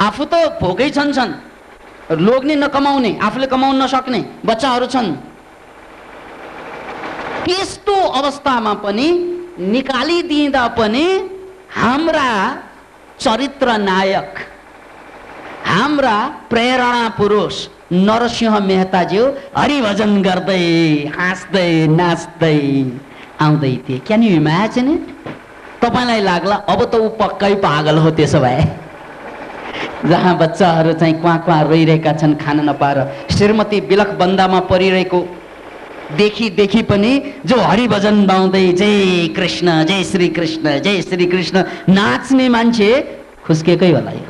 आफू त भोकै छन्, लोग्ने नकमाउने, आफूले कमाउन नसक्ने बच्चाहरू छन्। त्यस्तो अवस्थामा पनि निकालिदिँदा पनि हाम्रा चरित्र नायक, हाम्रा प्रेरणा पुरुष नरसिंह मेहताज्यू हरिभजन गर्दै हाँस्दै नाच्दै आउँदै थिए। Can you imagine it? तपाईँलाई लाग्ला अब त ऊ पक्कै पागल हो त्यसो भए। जहाँ बच्चाहरू चाहिँ क्वाँ क्वाँ रोइरहेका छन् खान नपाएर, श्रीमती बिलख बन्दामा परिरहेको देखि पनि जो हरिभजन गाउँदै जय कृष्ण जय श्री कृष्ण जय श्री कृष्ण नाच्ने मान्छे खुस्केकै होला। यो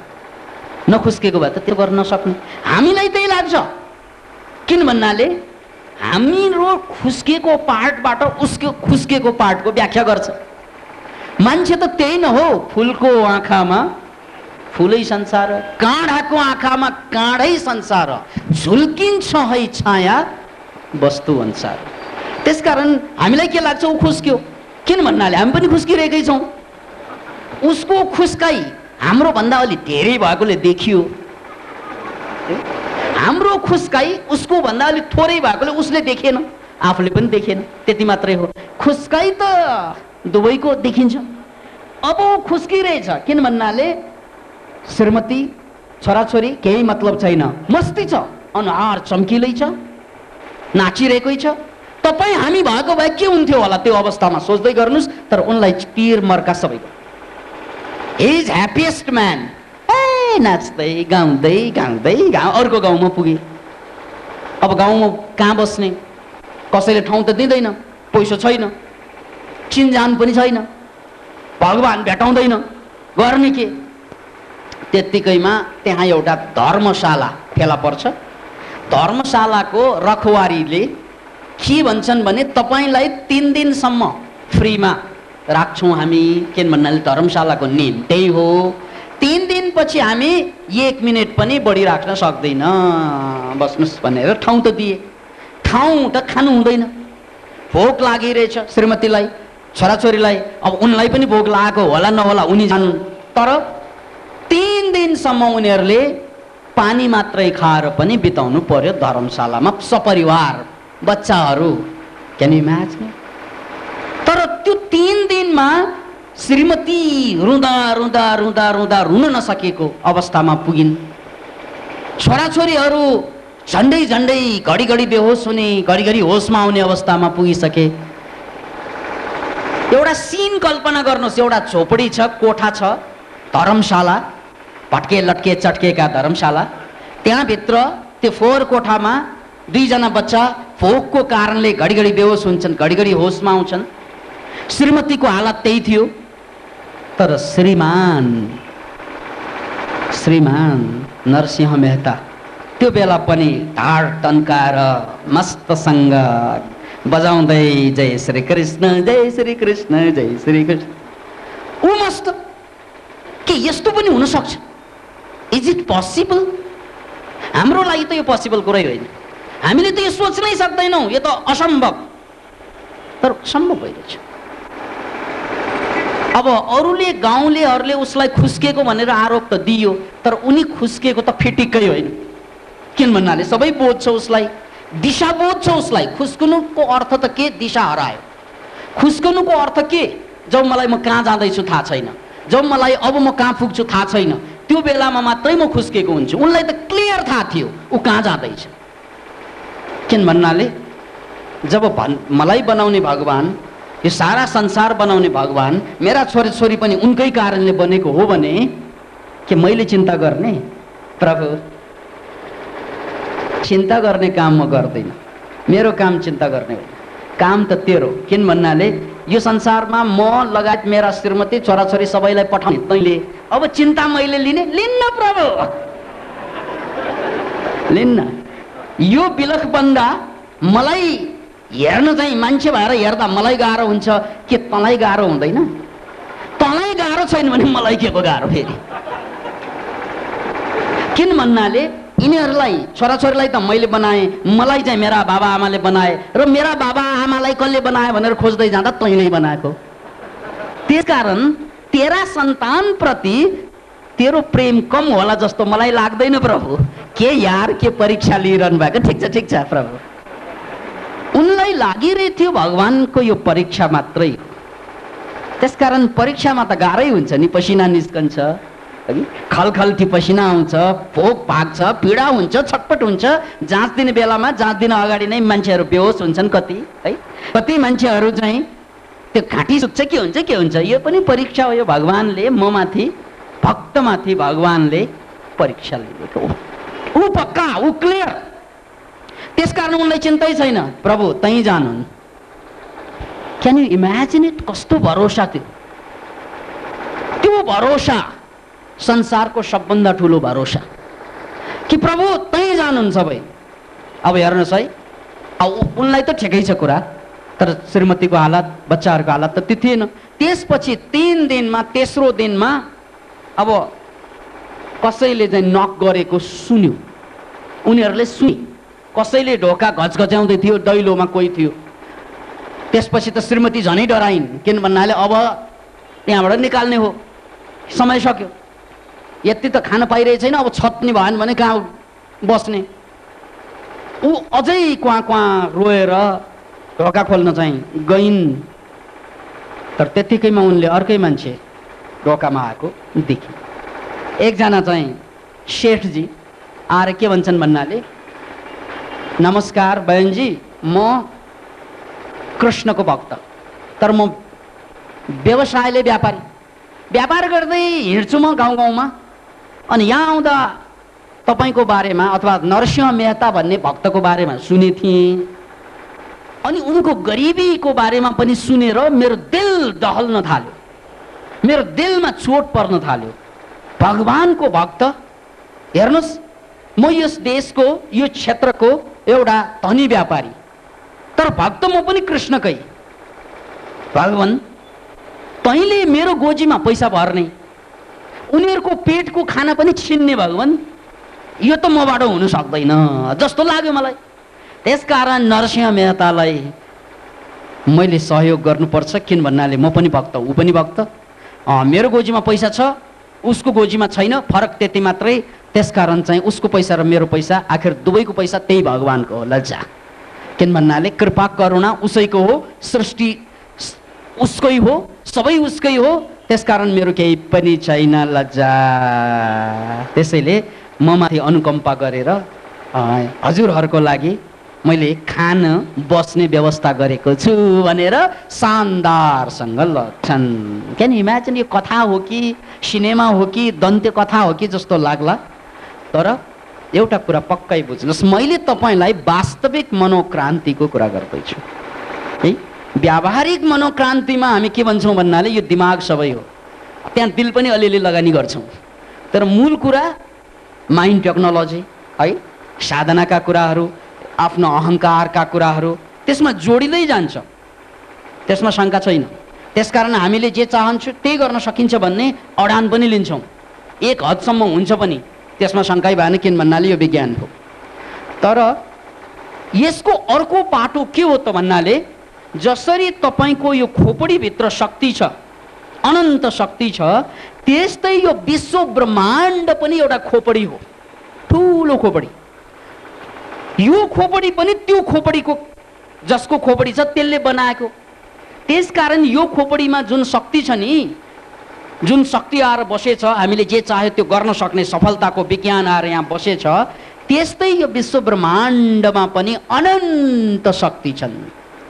नखुस्केको भए त त्यो गर्न नसक्ने। हामीलाई त्यही लाग्छ। किन भन्नाले हाम्रो खुस्केको पार्टबाट उसको खुस्केको पार्टको व्याख्या गर्छ। मान्छे त त्यही न हो, फुलको आँखामा फुलै संसार, काँडाको आँखामा काँडै संसार, झुल्किन्छ है छाया वस्तु अनुसार। त्यसकारण हामीलाई के लाग्छ? ऊ खुस्क्यो। किन भन्नाले हामी पनि खुस्किरहेकै छौँ। उसको खुस्काई हाम्रो भन्दा अलि धेरै भएकोले देखियो, हाम्रो खुस्काई उसको भन्दा अलि थोरै भएकोले उसले देखेन, आफूले पनि देखेन। त्यति मात्रै हो। खुस्काई त दुवैको देखिन्छ। अब ऊ खुस्किरहेछ। किन भन्नाले श्रीमती छोराछोरी केही मतलब छैन, मस्ती छ, अनुहार चम्किलै छ, नाचिरहेकै छ। तपाईँ हामी भएको भए के हुन्थ्यो होला त्यो अवस्थामा सोच्दै गर्नुहोस्। तर उनलाई पिर मर्का सबैको। Is happiest man. ए नाच्दै गाउँदै गाउँदै अर्को गाउँमा पुगे। अब गाउँमा कहाँ बस्ने? कसैले ठाउँ त दिँदैन, पैसा छैन, चिनजान पनि छैन, भगवान भेटाउँदैन, गर्ने के? त्यत्तिकैमा त्यहाँ एउटा धर्मशाला फेला पर्छ। धर्मशालाको रखवारीले के भन्छन् भने तपाईँलाई 3 दिनसम्म फ्रीमा राख्छौँ हामी। किन भन्नाले धर्मशालाको नियम त्यही हो। 3 दिनपछि हामी 1 मिनट पनि बढी राख्न सक्दैन, बस्नुहोस् भनेर ठाउँ त दिए। ठाउँ त खानु हुँदैन। भोक लागिरहेछ श्रीमतीलाई, छोराछोरीलाई। अब उनलाई पनि भोक लागेको होला नहोला उनी जानु। तर 3 दिनसम्म उनीहरूले पानी मात्रै खाएर पनि बिताउनु पर्यो धर्मशालामा सपरिवार, बच्चाहरू। Can you imagine? तर त्यो 3 दिनमा श्रीमती रुँदा रुँदा रुँदा रुँदा रुन नसकेको अवस्थामा पुगिन्। छोराछोरीहरू झन्डै झन्डै घडिघडी बेहोस हुने, घरिघरि होसमा आउने अवस्थामा पुगिसके। एउटा सिन कल्पना गर्नुहोस्। एउटा झोपडी छ, कोठा छ, धर्मशाला, भट्के लट्के चट्केका धर्मशाला। त्यहाँभित्र त्यो फोहोर कोठामा 2 जना बच्चा भोकको कारणले घडिघडी बेहोस हुन्छन्, घडिघडी होसमा आउँछन्। श्रीमतीको हालत त्यही थियो। तर श्रीमान नरसिंह मेहता त्यो बेला पनि ढाड तन्काएर मस्तसँग बजाउँदै जय श्री कृष्ण जय श्री कृष्ण जय श्री कृष्ण। ऊ मस्त। के यस्तो पनि हुन सक्छ? Is it possible? हाम्रो लागि त यो पोसिबल कुरै होइन। हामीले त यो सोच्नै सक्दैनौँ, यो त असम्भव। तर सम्भव भइरहेछ। अब अरूले गाउँलेहरूले उसलाई खुस्केको भनेर आरोप त दियो, तर उनी खुस्केको त फिटिक्कै होइन। किन भन्नाले सबै बोध छ उसलाई, दिशा बोध छ उसलाई। खुस्कनुको अर्थ त के? दिशा हरायो। खुस्कनुको अर्थ के? जब मलाई म कहाँ जाँदैछु थाहा छैन, जब मलाई अब म कहाँ पुग्छु थाहा छैन, त्यो बेलामा मात्रै म खुस्केको हुन्छु। उनलाई त क्लियर थाहा थियो ऊ कहाँ जाँदैछ। किन भन्नाले जब मलाई बनाउने भगवान, यो सारा संसार बनाउने भगवान मेरा छोरीछोरी पनि उनकै कारणले बनेको हो भने के मैले चिन्ता गर्ने? प्रभु, चिन्ता गर्ने काम म गर्दैन। मेरो काम चिन्ता गर्ने होइन, काम त तेरो। किन भन्नाले यो संसारमा म लगायत मेरा श्रीमती छोराछोरी सबैलाई पठाउने तैँले। अब चिन्ता मैले लिने? लिन्न प्रभु, लिन्न। यो बिलख बन्दा मलाई हेर्न चाहिँ मान्छे भएर हेर्दा मलाई गाह्रो हुन्छ, के तँलाई गाह्रो हुँदैन? तँलाई गाह्रो छैन भने मलाई के को गाह्रो फेरि? किन भन्नाले यिनीहरूलाई छोराछोरीलाई त मैले बनाएँ, मलाई चाहिँ मेरा बाबा आमाले बनाए र मेरा बाबा आमालाई कसले बनाए भनेर खोज्दै जाँदा तैँले बनाएको। त्यसकारण तेरा सन्तान प्रति तेरो प्रेम कम होला जस्तो मलाई लाग्दैन प्रभु। के यार, के परीक्षा लिइरहनु भएको। ठिक छ प्रभु। उनलाई लागिरहेको थियो भगवानको यो परीक्षा मात्रै। त्यसकारण परीक्षामा त गाह्रै हुन्छ नि, पसिना निस्कन्छ, खलखल्ती पसिना आउँछ, भोक भाग्छ, पीडा हुन्छ, छटपट हुन्छ। जाँच दिने बेलामा, जाँच दिन अगाडि नै मान्छेहरू बेहोस हुन्छन् कति, है। कति मान्छेहरू चाहिँ त्यो घाँटी सुक्छ, के हुन्छ। यो पनि परीक्षा हो। यो भगवानले म माथि, भक्तमाथि भगवानले परीक्षा लिएको। ऊ पक्का, ऊ क्लियर। त्यसकारण उनलाई चिन्तै छैन, प्रभु तै जानुहुन्। Can you imagine it? कस्तो भरोसा थियो त्यो भरोसा, संसारको सबभन्दा ठुलो भरोसा कि प्रभु तै जानुहुन् सबै। अब हेर्नुहोस् है, अब उनलाई त ठिकै छ कुरा, तर श्रीमतीको हालत, बच्चाहरूको हालत त त्यो थिएन। त्यसपछि 3 दिनमा, तेस्रो दिनमा अब कसैले चाहिँ नक गरेको सुन्यो, उनीहरूले सुने। कसैले ढोका घचघच्याउँदै थियो, दैलोमा कोही थियो। त्यसपछि त श्रीमती झनै डराइन्, किन भन्नाले अब त्यहाँबाट निकाल्ने हो, समय सक्यो। यति त खान पाइरहेको छैन, अब छत नि भएन भने कहाँ बस्ने। ऊ अझै क्वाँ रोएर ढोका खोल्न चाहिँ गइन्। तर त्यत्तिकैमा उनले अर्कै मान्छे ढोकामा आएको देखे। एकजना चाहिँ शेठजी आएर के भन्छन् भन्नाले, नमस्कार बहनजी, म कृष्णको भक्त, तर म व्यवसायले व्यापार गर्दै हिँड्छु म गाउँमा। अनि यहाँ आउँदा तपाईँको बारेमा अथवा नरसिंह मेहता भन्ने भक्तको बारेमा सुने थिएँ। अनि उनको गरिबीको बारेमा पनि सुनेर मेरो दिल दहल्न थाल्यो, मेरो दिलमा चोट पर्न थाल्यो। भगवानको भक्त, हेर्नुहोस्, म यस देशको, यो क्षेत्रको एउटा धनी व्यापारी, तर भक्त म पनि कृष्णकै। भगवान, तैँले मेरो गोजीमा पैसा भर्ने, उनीहरूको पेटको खाना पनि छिन्ने भगवान, यो त मबाट हुन सक्दैन जस्तो लाग्यो मलाई। त्यसकारण नरसिंह मेहतालाई मैले सहयोग गर्नुपर्छ, किन भन्नाले म पनि भक्त, ऊ पनि भक्त। मेरो गोजीमा पैसा छ, उसको गोजीमा छैन, फरक त्यति मात्रै। त्यसकारण चाहिँ उसको पैसा र मेरो पैसा, आखिर दुवैको पैसा त्यही भगवानको हो। लज्जा, किन भन्नाले कृपा करुणा उसैको हो, सृष्टि उसकै हो, सबै उसकै हो। त्यसकारण मेरो केही पनि छैन, लज्जा। त्यसैले म माथि अनुकम्पा गरेर हजुरहरूको लागि मैले खान बस्ने व्यवस्था गरेको छु भनेर शानदारसँग लग्छन्। Can imagine? यो कथा हो कि सिनेमा हो कि दन्त्य कथा हो कि जस्तो लाग्ला। तर एउटा कुरा पक्कै बुझ्नुहोस्, मैले तपाईँलाई वास्तविक मनोक्रान्तिको कुरा गर्दैछु है। व्यावहारिक मनोक्रान्तिमा हामी के भन्छौँ भन्नाले यो दिमाग सबै हो, त्यहाँ दिल पनि अलिअलि लगानी गर्छौँ। तर मूल कुरा माइन्ड टेक्नोलोजी है, साधनाका कुराहरू, आफ्नो अहङ्कारका कुराहरू त्यसमा जोडिँदै जान्छ, त्यसमा शङ्का छैन। त्यसकारण हामीले जे चाहन्छौँ त्यही गर्न सकिन्छ भन्ने अडान पनि लिन्छौँ। एक हदसम्म हुन्छ पनि, त्यसमा शङ्कै भएन, किन भन्नाले यो विज्ञान हो। तर यसको अर्को पाटो के हो त भन्नाले, जसरी तपाईँको यो खोपडीभित्र शक्ति छ, अनन्त शक्ति छ, त्यस्तै यो विश्व ब्रह्माण्ड पनि एउटा खोपडी हो, ठुलो खोपडी। यो खोपडी पनि त्यो खोपडीको, जसको खोपडी छ त्यसले बनाएको। त्यसकारण यो खोपडीमा जुन शक्ति छ नि, जुन शक्ति आएर बसेछ, हामीले जे चाह्यो त्यो गर्न सक्ने सफलताको विज्ञान आएर यहाँ बसेछ, त्यस्तै यो विश्व ब्रह्माण्डमा पनि अनन्त शक्ति छन्।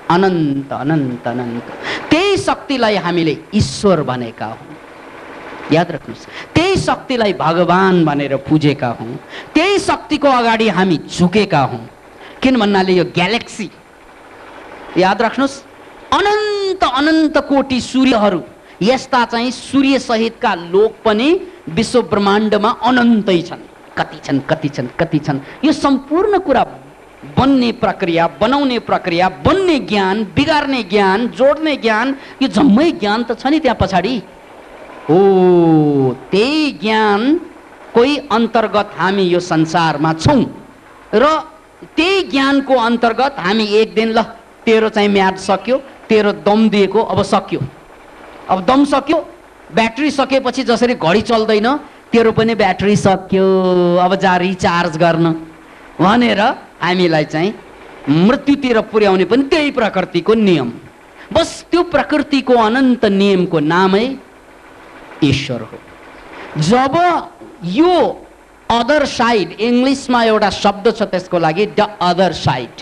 अनन्त अनन्त अनन्त। त्यही शक्तिलाई हामीले ईश्वर भनेका हौँ, याद राख्नुहोस्। त्यही शक्तिलाई भगवान भनेर पुजेका हौँ, त्यही शक्तिको अगाडि हामी झुकेका हौँ। किन भन्नाले यो ग्यालेक्सी, याद राख्नुहोस्, अनन्त अनन्त कोटि सूर्यहरू, यस्ता चाहिँ सूर्य सहितका लोक पनि विश्व ब्रह्माण्डमा अनन्तै छन्। कति छन्, कति छन्, कति छन्। यो सम्पूर्ण कुरा, बन्ने प्रक्रिया, बनाउने प्रक्रिया, बन्ने ज्ञान, बिगार्ने ज्ञान, जोड्ने ज्ञान, यो जम्मै ज्ञान त छ नि त्यहाँ पछाडि। हो, त्यही ज्ञान कोही अन्तर्गत हामी यो संसारमा छौँ र त्यही ज्ञानको अन्तर्गत हामी एक दिन ल तेरो चाहिँ म्याद सक्यो, तेरो दम दिएको अब सक्यो, अब दम सक्यो, ब्याट्री सकेपछि जसरी घडी चल्दैन तेरो पनि ब्याट्री सक्यो, अब जा रिचार्ज गर्न भनेर हामीलाई चाहिँ मृत्युतिर पुर्याउने पनि त्यही प्रकृतिको नियम। बस त्यो प्रकृतिको अनन्त नियमको नामै ईश्वर हो। जब यो अदर साइड, इङ्ग्लिसमा एउटा शब्द छ त्यसको लागि, द अदर साइड,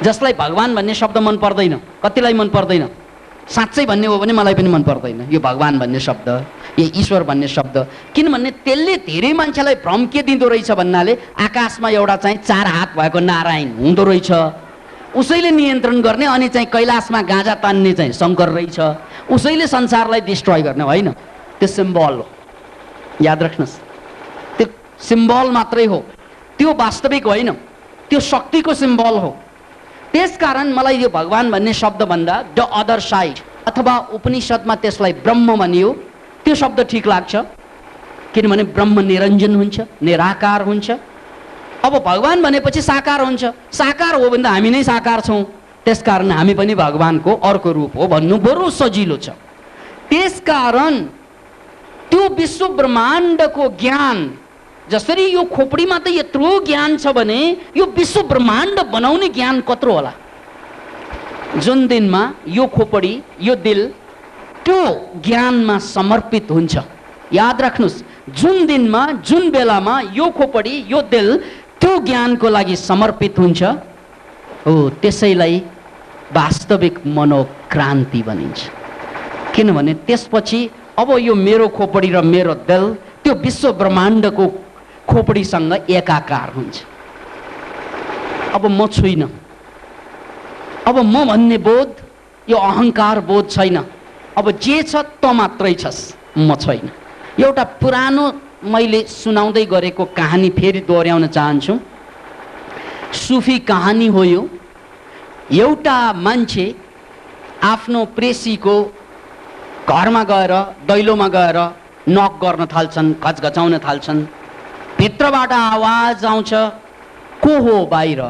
जसलाई भगवान भन्ने शब्द मन पर्दैन, कतिलाई मन पर्दैन, साँच्चै भन्ने हो भने मलाई पनि मन पर्दैन यो भगवान भन्ने शब्द, यो ईश्वर भन्ने शब्द। किनभने त्यसले धेरै मान्छेलाई भ्रम के दिँदो रहेछ भन्नाले आकाशमा एउटा चाहिँ 4 हात भएको नारायण हुँदो रहेछ, उसैले नियन्त्रण गर्ने, अनि चाहिँ कैलाशमा गाँजा तान्ने चाहिँ शङ्कर रहेछ, उसैले संसारलाई डिस्ट्रोय गर्ने। होइन, त्यो सिम्बल हो, याद राख्नुहोस्, त्यो सिम्बल मात्रै हो, त्यो वास्तविक होइन, त्यो शक्तिको सिम्बल हो। त्यसकारण मलाई यो भगवान भन्ने शब्द भन्दा द अदर साइड अथवा उपनिषदमा त्यसलाई ब्रह्म भनियो त्यो शब्द ठिक लाग्छ, किनभने ब्रह्म निरञ्जन हुन्छ, निराकार हुन्छ। अब भगवान भनेपछि साकार हुन्छ, साकार हो भने त हामी नै साकार छौँ, त्यसकारण हामी पनि भगवानको अर्को रूप हो भन्नु बरु सजिलो छ। त्यसकारण त्यो विश्व ब्रह्माण्डको ज्ञान, जसरी यो खोपडीमा त यत्रो ज्ञान छ भने यो विश्व ब्रह्माण्ड बनाउने ज्ञान कत्रो होला। जुन दिनमा यो खोपडी, यो दिल त्यो ज्ञानमा समर्पित हुन्छ, याद राख्नुहोस्, जुन दिनमा, जुन बेलामा यो खोपडी, यो दिल त्यो ज्ञानको लागि समर्पित हुन्छ, हो त्यसैलाई वास्तविक मनोक्रान्ति भनिन्छ। किनभने त्यसपछि अब यो मेरो खोपडी र मेरो दिल त्यो विश्व ब्रह्माण्डको खोपडीसँग एकाकार हुन्छ। अब म छुइनँ, अब म भन्ने बोध, यो अहङ्कार बोध छैन, अब जे छ त मात्रै छस्, म छैन। एउटा पुरानो मैले सुनाउँदै गरेको कहानी फेरि दोहोऱ्याउन चाहन्छु। सुफी कहानी हो यो। एउटा मान्छे आफ्नो प्रेसीको घरमा गएर, दैलोमा गएर नक गर्न थाल्छन्, घचघचाउन थाल्छन्। भित्रबाट आवाज आउँछ, को हो बाहिर?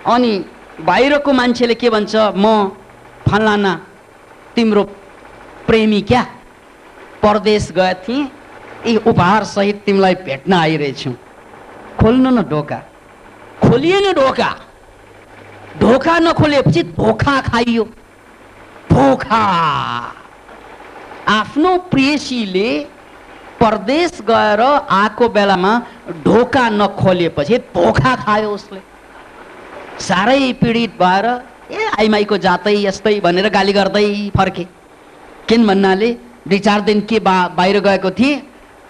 अनि बाहिरको मान्छेले के भन्छ, म फलाना तिम्रो प्रेमी क्या, परदेश गए थिएँ, यी उपहार सहित तिमीलाई भेट्न आइरहेछु, खोल्नु न ढोका। खोलिएन ढोका, ढोका नखोलेपछि धोखा खाइयो, धोखा। आफ्नो प्रेसीले परदेश गएर आएको बेलामा ढोका नखोलेपछि धोखा खायो उसले। साह्रै पीडित भएर ए आइमाईको जातै यस्तै भनेर गाली गर्दै फर्के। किन भन्नाले 2-4 दिन के बाहिर गएको थिएँ,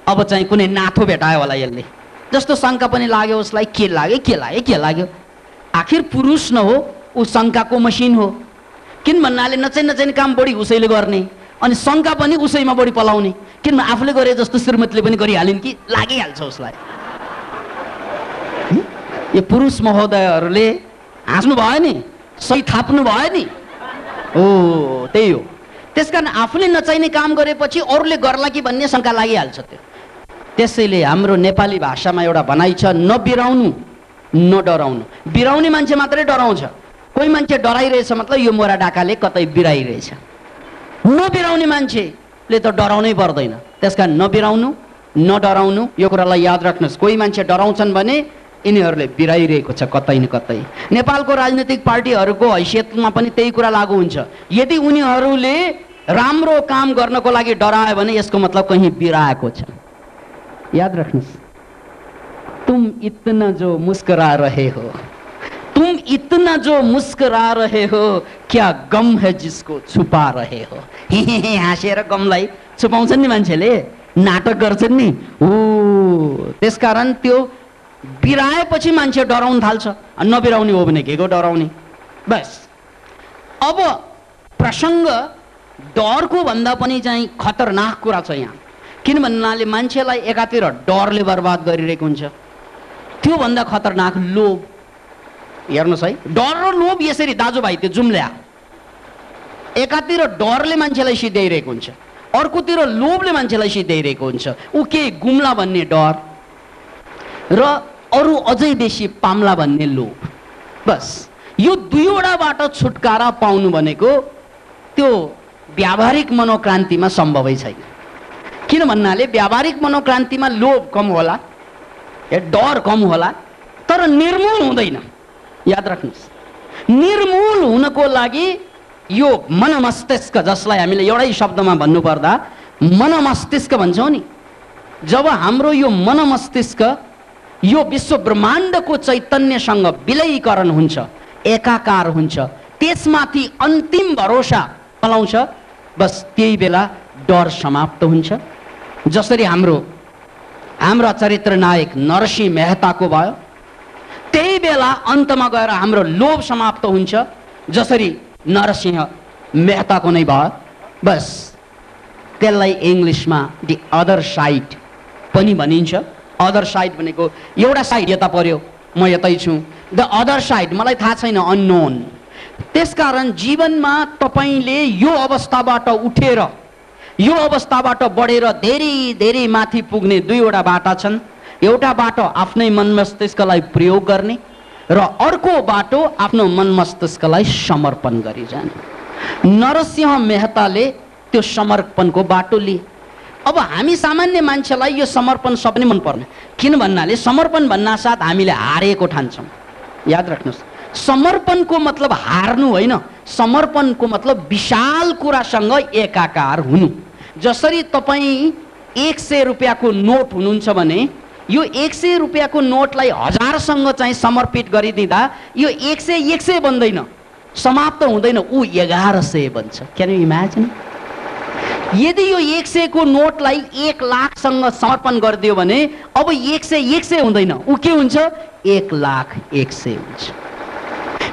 अब चाहिँ कुनै नाथो भेटायो होला यसले जस्तो शङ्का पनि लाग्यो उसलाई। के लाग्यो आखिर पुरुष न हो, ऊ शङ्काको मसिन हो। किन भन्नाले नचाहिने काम बढी उसैले गर्ने, अनि शङ्का पनि उसैमा बढी पलाउने। किन आफूले गरे जस्तो श्रीमतीले पनि गरिहालिन् कि लागिहाल्छ उसलाई। यो पुरुष महोदयहरूले हाँस्नु भयो नि, सही थाप्नु भयो नि, हो त्यही हो। त्यसकारण आफूले नचाहिने काम गरेपछि अरूले गर्ला कि भन्ने शङ्का लागिहाल्छ त्यो। त्यसैले हाम्रो नेपाली भाषामा एउटा भनाइ छ, नबिराउनु नडराउनु। बिराउने मान्छे मात्रै डराउँछ, कोही मान्छे डराइरहेछ मतलब यो मोरा डाकाले कतै बिराइरहेछ। नबिराउने मान्छेले त डराउनै पर्दैन। त्यसकारण नबिराउनु नडराउनु, यो कुरालाई याद राख्नुहोस्। कोही मान्छे डराउँछन् भने यिनीहरूले बिराइरहेको छ कतै न कतै। नेपालको राजनीतिक पार्टीहरूको हैसियतमा पनि त्यही कुरा लागू हुन्छ। यदि उनीहरूले राम्रो काम गर्नको लागि डरायो भने यसको मतलब कहीँ बिराएको छ। याद राख्नुहोस्, तुम इतना जो मुस्कुरा रहे हो, तुम इतना जो मुस्कुरा रहे हो, क्या गम है जिसको छुपा रहे हो। हाँसेर गमलाई छुपाउँछन् नि मान्छेले, नाटक गर्छन् नि। ओ त्यसकारण त्यो बिराएपछि मान्छे डराउन थाल्छ। नबिराउने हो भने के को डराउने। बस अब प्रसङ्ग डरको भन्दा पनि चाहिँ खतरनाक कुरा छ यहाँ। किन भन्नाले मान्छेलाई एकातिर डरले बर्बाद गरिरहेको हुन्छ, त्योभन्दा खतरनाक लोभ। हेर्नुहोस् है, डर र लोभ यसरी दाजुभाइ त्यो जुम्ल्या। एकातिर डरले मान्छेलाई सिध्याइरहेको हुन्छ, अर्कोतिर लोभले मान्छेलाई सिध्याइरहेको हुन्छ। ऊ के गुम्ला भन्ने डर र अरू अझै बेसी पाम्ला भन्ने लोभ। बस यो दुईवटाबाट छुटकारा पाउनु भनेको त्यो व्यावहारिक मनोक्रान्तिमा सम्भवै छैन। किन भन्नाले व्यावहारिक मनोक्रान्तिमा लोभ कम होला, डर कम होला, तर निर्मूल हुँदैन। याद राख्नुहोस्, निर्मूल हुनको लागि यो मन मस्तिष्क, जसलाई हामीले एउटै शब्दमा भन्नुपर्दा मन मस्तिष्क भन्छौँ नि, जब हाम्रो यो मन मस्तिष्क यो विश्व ब्रह्माण्डको चैतन्यसँग विलयीकरण हुन्छ, एकाकार हुन्छ, त्यसमाथि अन्तिम भरोसा पलाउँछ, बस त्यही बेला डर समाप्त हुन्छ। जसरी हाम्रा चरित्र नायक नरसिंह मेहताको भयो, त्यही बेला अन्तमा गएर हाम्रो लोभ समाप्त हुन्छ, जसरी नरसिंह मेहताको नै भयो। बस त्यसलाई इङ्ग्लिसमा दि अदर साइड पनि भनिन्छ। अदर साइड भनेको एउटा साइड यता पर्यो, म यतै छु, द अदर साइड मलाई थाहा छैन, अननोन। त्यसकारण जीवनमा तपाईले यो अवस्थाबाट उठेर यो अवस्थाबाट बढेर धेरै धेरै माथि पुग्ने दुईवटा बाटा छन्। एउटा बाटो आफ्नै मन मस्तिष्कलाई प्रयोग गर्ने र अर्को बाटो आफ्नो मन मस्तिष्कलाई समर्पण गरी जाने। नरसिंह मेहताले त्यो समर्पणको बाटो लिए। अब हामी सामान्य मान्छेलाई यो समर्पण शब्द नै मन पर्ने, किन भन्नाले समर्पण भन्नासाथ हामीले हारेको ठान्छौँ। याद राख्नुहोस्, समर्पणको मतलब हार्नु होइन, समर्पणको मतलब विशाल कुरासँग एकाकार हुनु। जसरी तपाईँ 100 रुपियाँको नोट हुनुहुन्छ भने यो 100 रुपियाँको नोटलाई 1000सँग चाहिँ समर्पित गरिदिँदा यो 100 बन्दैन, समाप्त हुँदैन, ऊ 1100 बन्छ। Can you imagine? यदि यो 100 को नोटलाई 1 लाखसँग समर्पण गरिदियो भने अब 100 हुँदैन, ऊ के हुन्छ? 1,00,000 हुन्छ।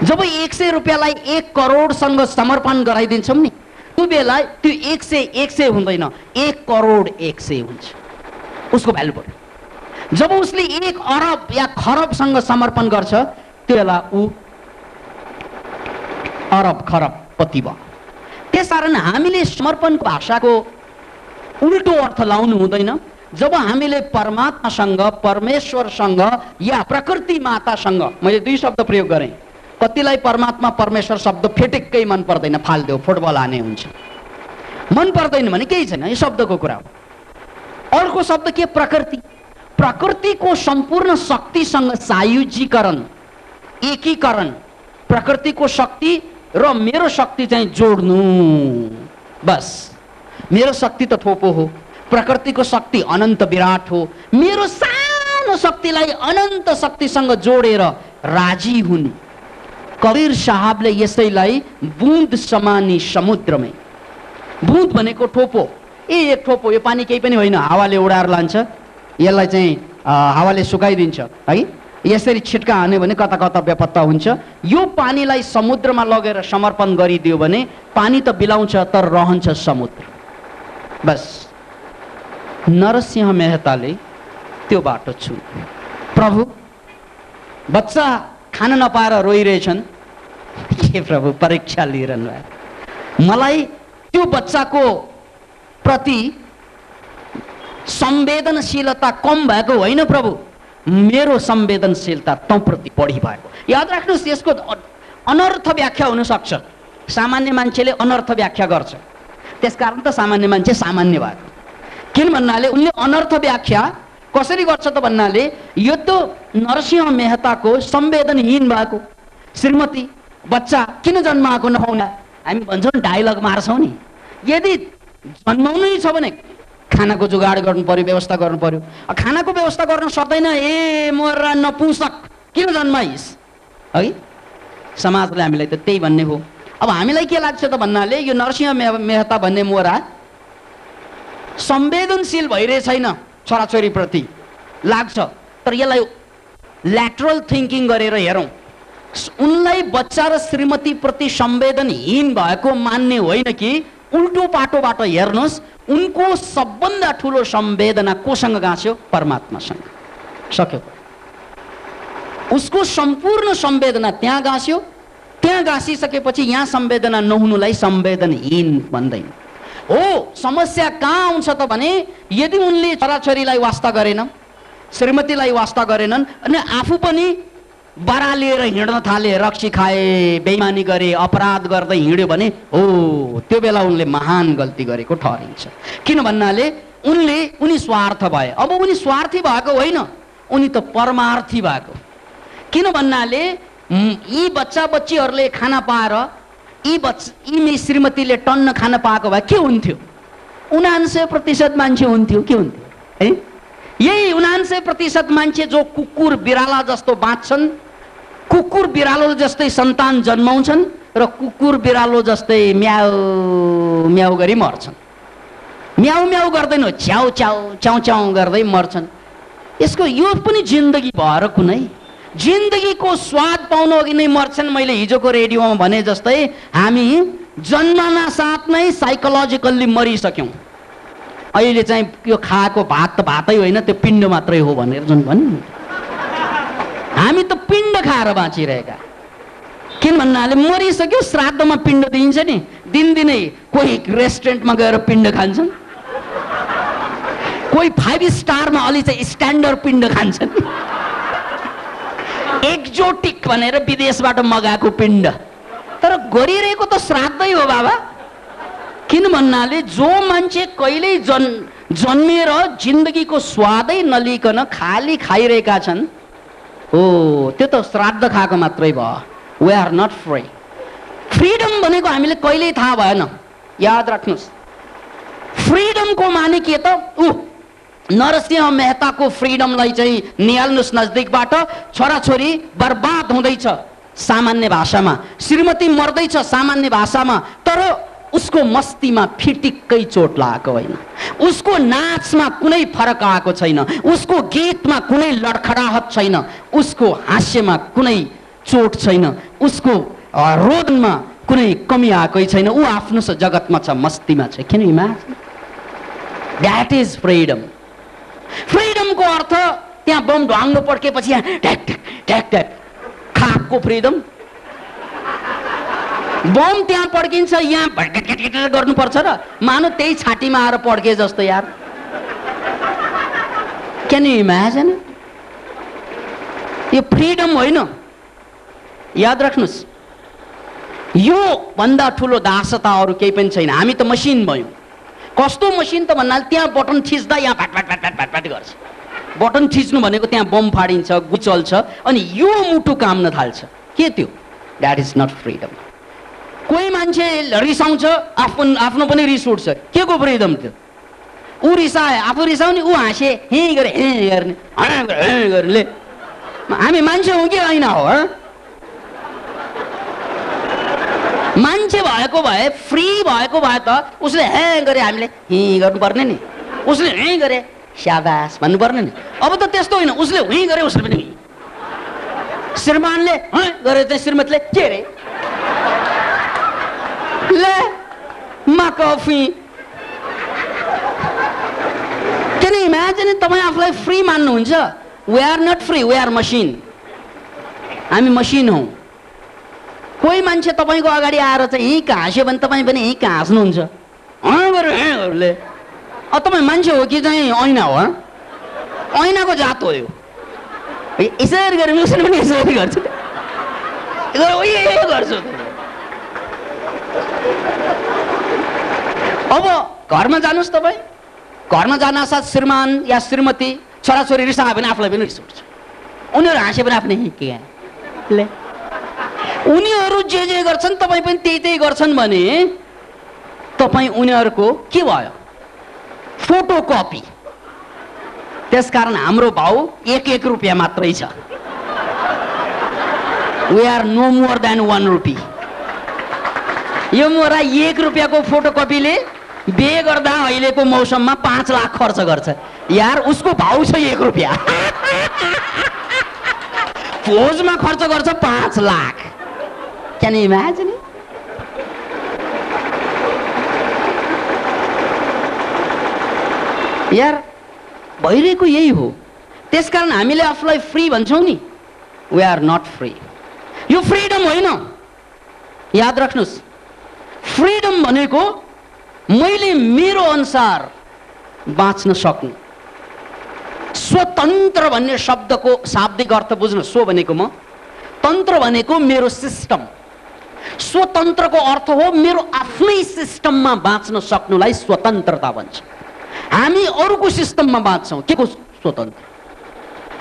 जब 100 रुपियाँलाई 1 करोडसँग समर्पण गराइदिन्छौँ नि, त्यो बेला त्यो 100 हुँदैन, 1,00,00,000 हुन्छ। उसको भ्यालु बढ्यो। जब उसले 1 अरब या खरबसँग समर्पण गर्छ, त्यो बेला ऊ अरब खरबपति भयो। त्यसकारण हामीले समर्पणको भाषाको उल्टो अर्थ लाउनु हुँदैन। जब हामीले परमात्मासँग, परमेश्वरसँग या प्रकृति मातासँग, मैले 2 शब्द प्रयोग गरेँ, कतिलाई परमात्मा परमेश्वर शब्द फेटिक्कै मन पर्दैन, फाल्देऊ, फुटबल हाने हुन्छ, मन पर्दैन भने केही छैन, यो शब्दको कुरा हो। अर्को शब्द के? प्रकृति। प्रकृतिको सम्पूर्ण शक्तिसँग सायुजीकरण, एकीकरण, प्रकृतिको शक्ति र मेरो शक्ति चाहिँ जोड्नु। बस मेरो शक्ति त थोपो हो, प्रकृतिको शक्ति अनन्त विराट हो, मेरो सानो शक्तिलाई अनन्त शक्तिसँग जोडेर राजी हुनु। कबीर साहबले यसैलाई बुँद समानी समुद्रमै, बुँद भनेको ठोपो, एक ठोपो, यो पानी केही पनि होइन, हावाले उडाएर लान्छ, यसलाई चाहिँ हावाले सुकाइदिन्छ है, यसरी छिटका हान्यो भने कता कता बेपत्ता हुन्छ। यो पानीलाई समुद्रमा लगेर समर्पण गरिदियो भने पानी त बिलाउँछ तर रहन्छ समुद्र। बस नरसिंह मेहताले त्यो बाटो छुन्। प्रभु, बच्चा खान नपाएर रोइरहेछन्, के प्रभु परीक्षा लिइरहनु भयो? मलाई त्यो बच्चाको प्रति संवेदनशीलता कम भएको होइन प्रभु, मेरो संवेदनशीलता तँप्रति बढी भएको। याद राख्नुहोस्, यसको अनर्थ व्याख्या हुन सक्छ। सामान्य मान्छेले अनर्थ व्याख्या गर्छ, त्यसकारण त सामान्य मान्छे सामान्य भएको। किन भन्नाले उनले अनर्थ व्याख्या कसरी गर्छ त भन्नाले यो त नरसिंह मेहताको संवेदनहीन भएको श्रीमती बच्चा किन जन्माएको नहुँदा हामी भन्छौँ, डायलग मार्छौँ नि। यदि जन्माउनै छ भने खानाको जुगाड गर्नु पर्यो, व्यवस्था गर्नु पर्यो। खानाको व्यवस्था गर्न सक्दैन, ए मोरा नपुंसक किन जन्माइस् है, समाजले हामीलाई त त्यही भन्ने हो। अब हामीलाई के लाग्छ त भन्नाले यो नरसिंह मेहता भन्ने मोरा संवेदनशील भइरहे छैन छोराछोरीप्रति लाग्छ, तर यसलाई ल्याटरल थिङ्किङ गरेर हेरौँ, उनलाई बच्चा र श्रीमती प्रति संवेदनहीन भएको मान्ने होइन कि उल्टो पाटोबाट हेर्नुहोस्, उनको सबभन्दा ठुलो संवेदना कोसँग गाँस्यो? परमात्मासँग। सक्यो, उसको सम्पूर्ण संवेदना त्यहाँ गाँस्यो। त्यहाँ गाँसिसकेपछि यहाँ संवेदना नहुनुलाई संवेदनहीन भन्दैन। हो समस्या कहाँ आउँछ त भने यदि उनले छोराछोरीलाई वास्ता गरेन, श्रीमतीलाई वास्ता गरेनन् अनि आफू पनि बरा लिएर हिँड्न थाले, रक्सी खाए, बेइमानी गरे, अपराध गर्दै हिँड्यो भने हो त्यो बेला उनले महान गल्ती गरेको ठहरिन्छ। किन भन्नाले उनी स्वार्थ भए। अब उनी स्वार्थी भएको होइन, उनी त परमार्थी भएको। किन भन्नाले यी बच्चा बच्चीहरूले खाना पाएर यी श्रीमतीले टन्न खाना पाएको भए के हुन्थ्यो? 99% मान्छे हुन्थ्यो, के हुन्थ्यो है? यही 99% मान्छे जो कुकुर बिराला जस्तो बाँच्छन्, कुकुर बिरालो जस्तै सन्तान जन्माउँछन् र कुकुर बिरालो जस्तै म्याउ म्याउ गरी मर्छन्। म्याउ म्याउ गर्दैन, च्याउ च्याउ च्याउ च्याउ गर्दै मर्छन्। यसको यो पनि जिन्दगी भएर कुनै जिन्दगीको स्वाद पाउनु अघि नै मर्छन्। मैले हिजोको रेडियोमा भने जस्तै हामी जन्मना साथ नै साइकोलोजिकल्ली मरिसक्यौँ। अहिले चाहिँ यो खाएको भात त भातै होइन, त्यो पिण्ड मात्रै हो भनेर जुन भन्नु, हामी त पिण्ड खाएर बाँचिरहेका। किन भन्नाले मरिसक्यो, श्राद्धमा पिण्ड दिइन्छ नि, दिनदिनै कोही रेस्टुरेन्टमा गएर पिण्ड खान्छन्, कोही 5 स्टारमा अलि चाहिँ स्ट्यान्डर्ड पिण्ड खान्छन्, एक्जोटिक भनेर विदेशबाट मगाएको पिण्ड। तर गरिरहेको त श्राद्धै हो बाबा। किन भन्नाले जो मान्छे कहिल्यै जन्मेर जिन्दगीको स्वादै नलिकन खाली खाइरहेका छन्, हो त्यो त श्राद्ध खाएको मात्रै भयो। We are not free. Freedom भनेको हामीले कहिल्यै थाहा भएन। याद राख्नुहोस्, फ्रिडमको माने के त? नरसिंह मेहताको फ्रिडमलाई चाहिँ निहाल्नुहोस् नजदिकबाट। छोराछोरी बर्बाद हुँदैछ सामान्य भाषामा, श्रीमती मर्दैछ सामान्य भाषामा, तर उसको मस्तीमा फिटिक्कै चोट लागेको होइन, उसको नाचमा कुनै फरक आएको छैन, उसको गीतमा कुनै लडखडाहट छैन, उसको हास्यमा कुनै चोट छैन, उसको रोदनमा कुनै कमी आएकै छैन। ऊ आफ्नो जगतमा छ, मस्तीमा छ। किन इमेजिन? That is freedom. फ्रिडमको अर्थ त्यहाँ बम ढाङ्गो पड्केपछि यहाँ ट्याक ट्याक ट्याक ट्याक खाएको फ्रिडम। बम त्यहाँ पड्किन्छ, यहाँ भटकेट गर्नुपर्छ र मानो त्यही छातीमा आएर पड्के जस्तो यार। Can you imagine? यो फ्रिडम होइन। याद राख्नुहोस्, यो भन्दा ठुलो दासता अरू केही पनि छैन। हामी त मसिन भयौँ। कस्तो मसिन त भन्नाले त्यहाँ बटन थिच्दा यहाँ भाट भाट भाट भाट भाट भाट गर्छ। बटन थिच्नु भनेको त्यहाँ बम फाडिन्छ, गुचल्छ, अनि यो मुटु काम्न थाल्छ। के त्यो? That is not freedom. कोही मान्छे रिसाउँछ, आफ्नो पनि रिस उठ्छ, के को फ्रिडम त्यो? ऊ रिसाए, आफू रिसाउने, ऊ हाँसे, हे गरे हे गर्ने, हे गर्ने। हामी मान्छे हौँ कि होइन हो? मान्छे भएको भए, फ्री भएको भए त उसले हे गरे हामीले हि गर्नुपर्ने नि, उसले हे गरे शाबास भन्नुपर्ने नि। अब त त्यस्तो होइन, उसले हुँ गरे उसले पनि। श्रीमानले गरे चाहिँ श्रीमतीले के रे ले मा कफी। किन इमेजिन? तपाईँ आफूलाई फ्री मान्नुहुन्छ? We are not free, we are machine. हामी मसिन हौँ। कोही मान्छे तपाईँको अगाडि आएर चाहिँ हिँक हाँस्यो भने तपाईँ पनि हिँक हाँस्नुहुन्छ। ले तपाईँ मान्छे हो कि चाहिँ ऐना हो? ऐनाको जात हो यो। यसरी गरेर उसले पनि यसरी गर्छ, गर्छु। अब घरमा जानुहोस् तपाईँ, घरमा जान साथ श्रीमान या श्रीमती छोराछोरी रिसायो भने आफूलाई पनि रिस उठ्छ। उनीहरू हाँसे पनि आफ्नै ले उनीहरू जे गर्छन् तपाईँ पनि त्यही गर्छन् भने तपाईँ उनीहरूको के भयो? फोटोकपी। त्यसकारण हाम्रो भाउ 1 रुपियाँ मात्रै छ। We are no more than 1 rupee. यो मोरा 1 रुपियाँको फोटोकपीले बिहे गर्दा अहिलेको मौसममा 5 लाख खर्च गर्छ यार। उसको भाउ छ 1 रुपियाँ, भोजमा खर्च गर्छ 5 लाख। Can you imagine? यार भइरहेको यही हो। त्यसकारण हामीले आफूलाई फ्री भन्छौँ नि, वी आर नट फ्री। यो फ्रिडम होइन। याद राख्नुहोस्, फ्रिडम भनेको मैले मेरो अनुसार बाँच्न सक्नु। स्वतन्त्र भन्ने शब्दको शाब्दिक अर्थ बुझ्नु। स्व भनेको म, तन्त्र भनेको मेरो सिस्टम। स्वतन्त्रको अर्थ हो मेरो आफ्नै सिस्टममा बाँच्न सक्नुलाई स्वतन्त्रता भन्छ। हामी अरूको सिस्टममा बाँच्छौँ, के को स्वतन्त्र?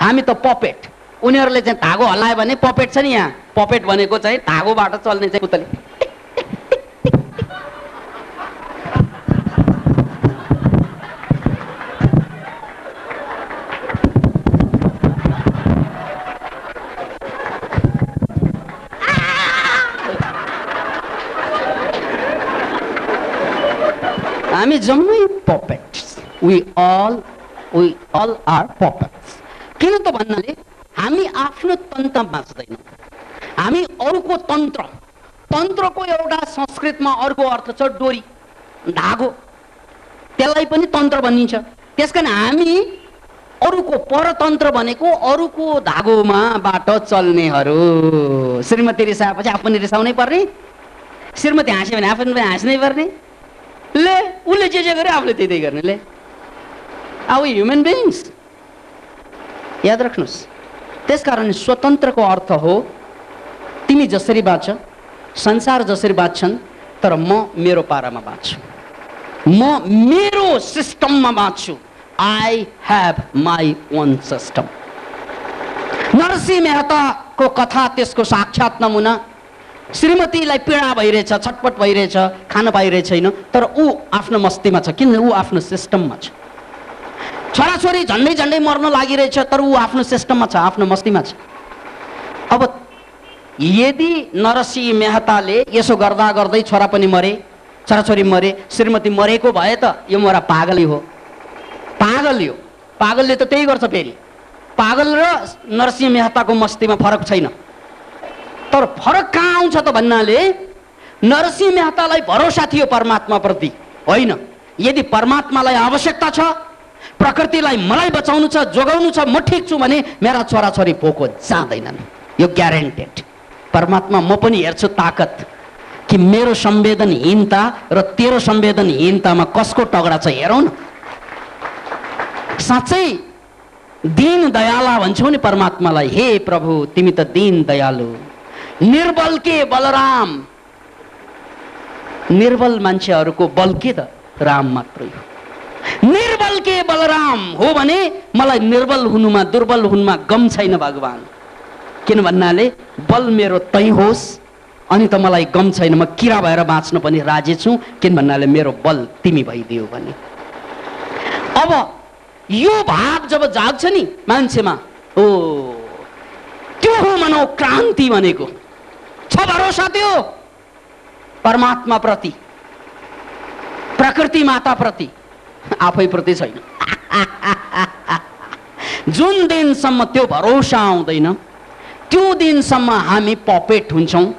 हामी त पपेट। उनीहरूले चाहिँ धागो हल्लायो भने पपेट छ नि, यहाँ पपेट भनेको चाहिँ धागोबाट चल्ने चाहिँ पुतली। हामी जम्मै puppets. We all are puppets। किन त भन्नाले हामी आफ्नो तन्त्र बाँच्दैनौँ, हामी अरूको तन्त्र। तन्त्रको एउटा संस्कृतमा अर्को अर्थ छ डोरी, धागो। त्यसलाई पनि तन्त्र भनिन्छ। त्यसकारण हामी अरूको परतन्त्र भनेको अरूको धागोमाबाट चल्नेहरू। श्रीमती रिसाएपछि आफू पनि रिसाउनै पर्ने, श्रीमती हाँस्यो भने आफू पनि हाँस्नै पर्ने। ले उसले जे गर्यो आफूले त्यही गर्ने। ले आवर ह्युमन बिइङ्स, याद राख्नुहोस्। त्यसकारण स्वतन्त्रको अर्थ हो तिमी जसरी बाँच, संसार जसरी बाँच्छन्, तर म मेरो पारामा बाँच्छु, म मेरो सिस्टममा बाँच्छु। I have my own system. Narsinh मेहताको कथा त्यसको साक्षात नमुना। श्रीमतीलाई पीडा भइरहेछ, छटपट भइरहेछ, खान पाइरहेछ छैन, तर ऊ आफ्नो मस्तीमा छ। किन? ऊ आफ्नो सिस्टममा छ। छोराछोरी झन्डै झन्डै मर्न लागिरहेछ, तर ऊ आफ्नो सिस्टममा छ, आफ्नो मस्तीमा छ। अब यदि नरसिंह मेहताले यसो गर्दा गर्दै छोरा पनि मरे, छोराछोरी मरे, श्रीमती मरेको भए त यो मोरा पागलै हो। पागल यो, पागलले त त्यही गर्छ। फेरि पागल र नरसिंह मेहताको मस्तीमा फरक छैन। तर फरक कहाँ आउँछ त भन्नाले नरसिंह मेहतालाई भरोसा थियो परमात्मा प्रति, होइन। यदि परमात्मालाई आवश्यकता छ, प्रकृतिलाई मलाई बचाउनु छ, जोगाउनु छ, म ठिक छु भने मेरा छोराछोरी भोको जाँदैनन्, यो ग्यारेन्टेड। परमात्मा म पनि हेर्छु ताकत कि मेरो संवेदनहीनता र तेरो संवेदनहीनतामा कसको टगडा छ, हेरौँ न। साँच्चै दीन दयाला भन्छौ नि परमात्मालाई। हे प्रभु तिमी त दीन दयालु। निर्बल के बलराम। निर्बल मान्छेहरूको बल के त? राम मात्रै हो। निर्बल के बलराम हो भने मलाई निर्बल हुनुमा, दुर्बल हुनुमा गम छैन भगवान। किन भन्नाले बल मेरो तै होस् अनि त मलाई गम छैन, म किरा भएर बाँच्न पनि राजी छु। किन भन्नाले मेरो बल तिमी भइदियो भने। अब यो भाव जब जाग्छ नि मान्छेमा, ओ त्यो हो मनोक्रान्ति भनेको। छ भरोसा त्यो परमात्मा प्रति, प्रकृति माता प्रति, आफै प्रति छैन। जुन दिनसम्म त्यो भरोसा आउँदैन त्यो दिनसम्म हामी पपेट हुन्छौँ।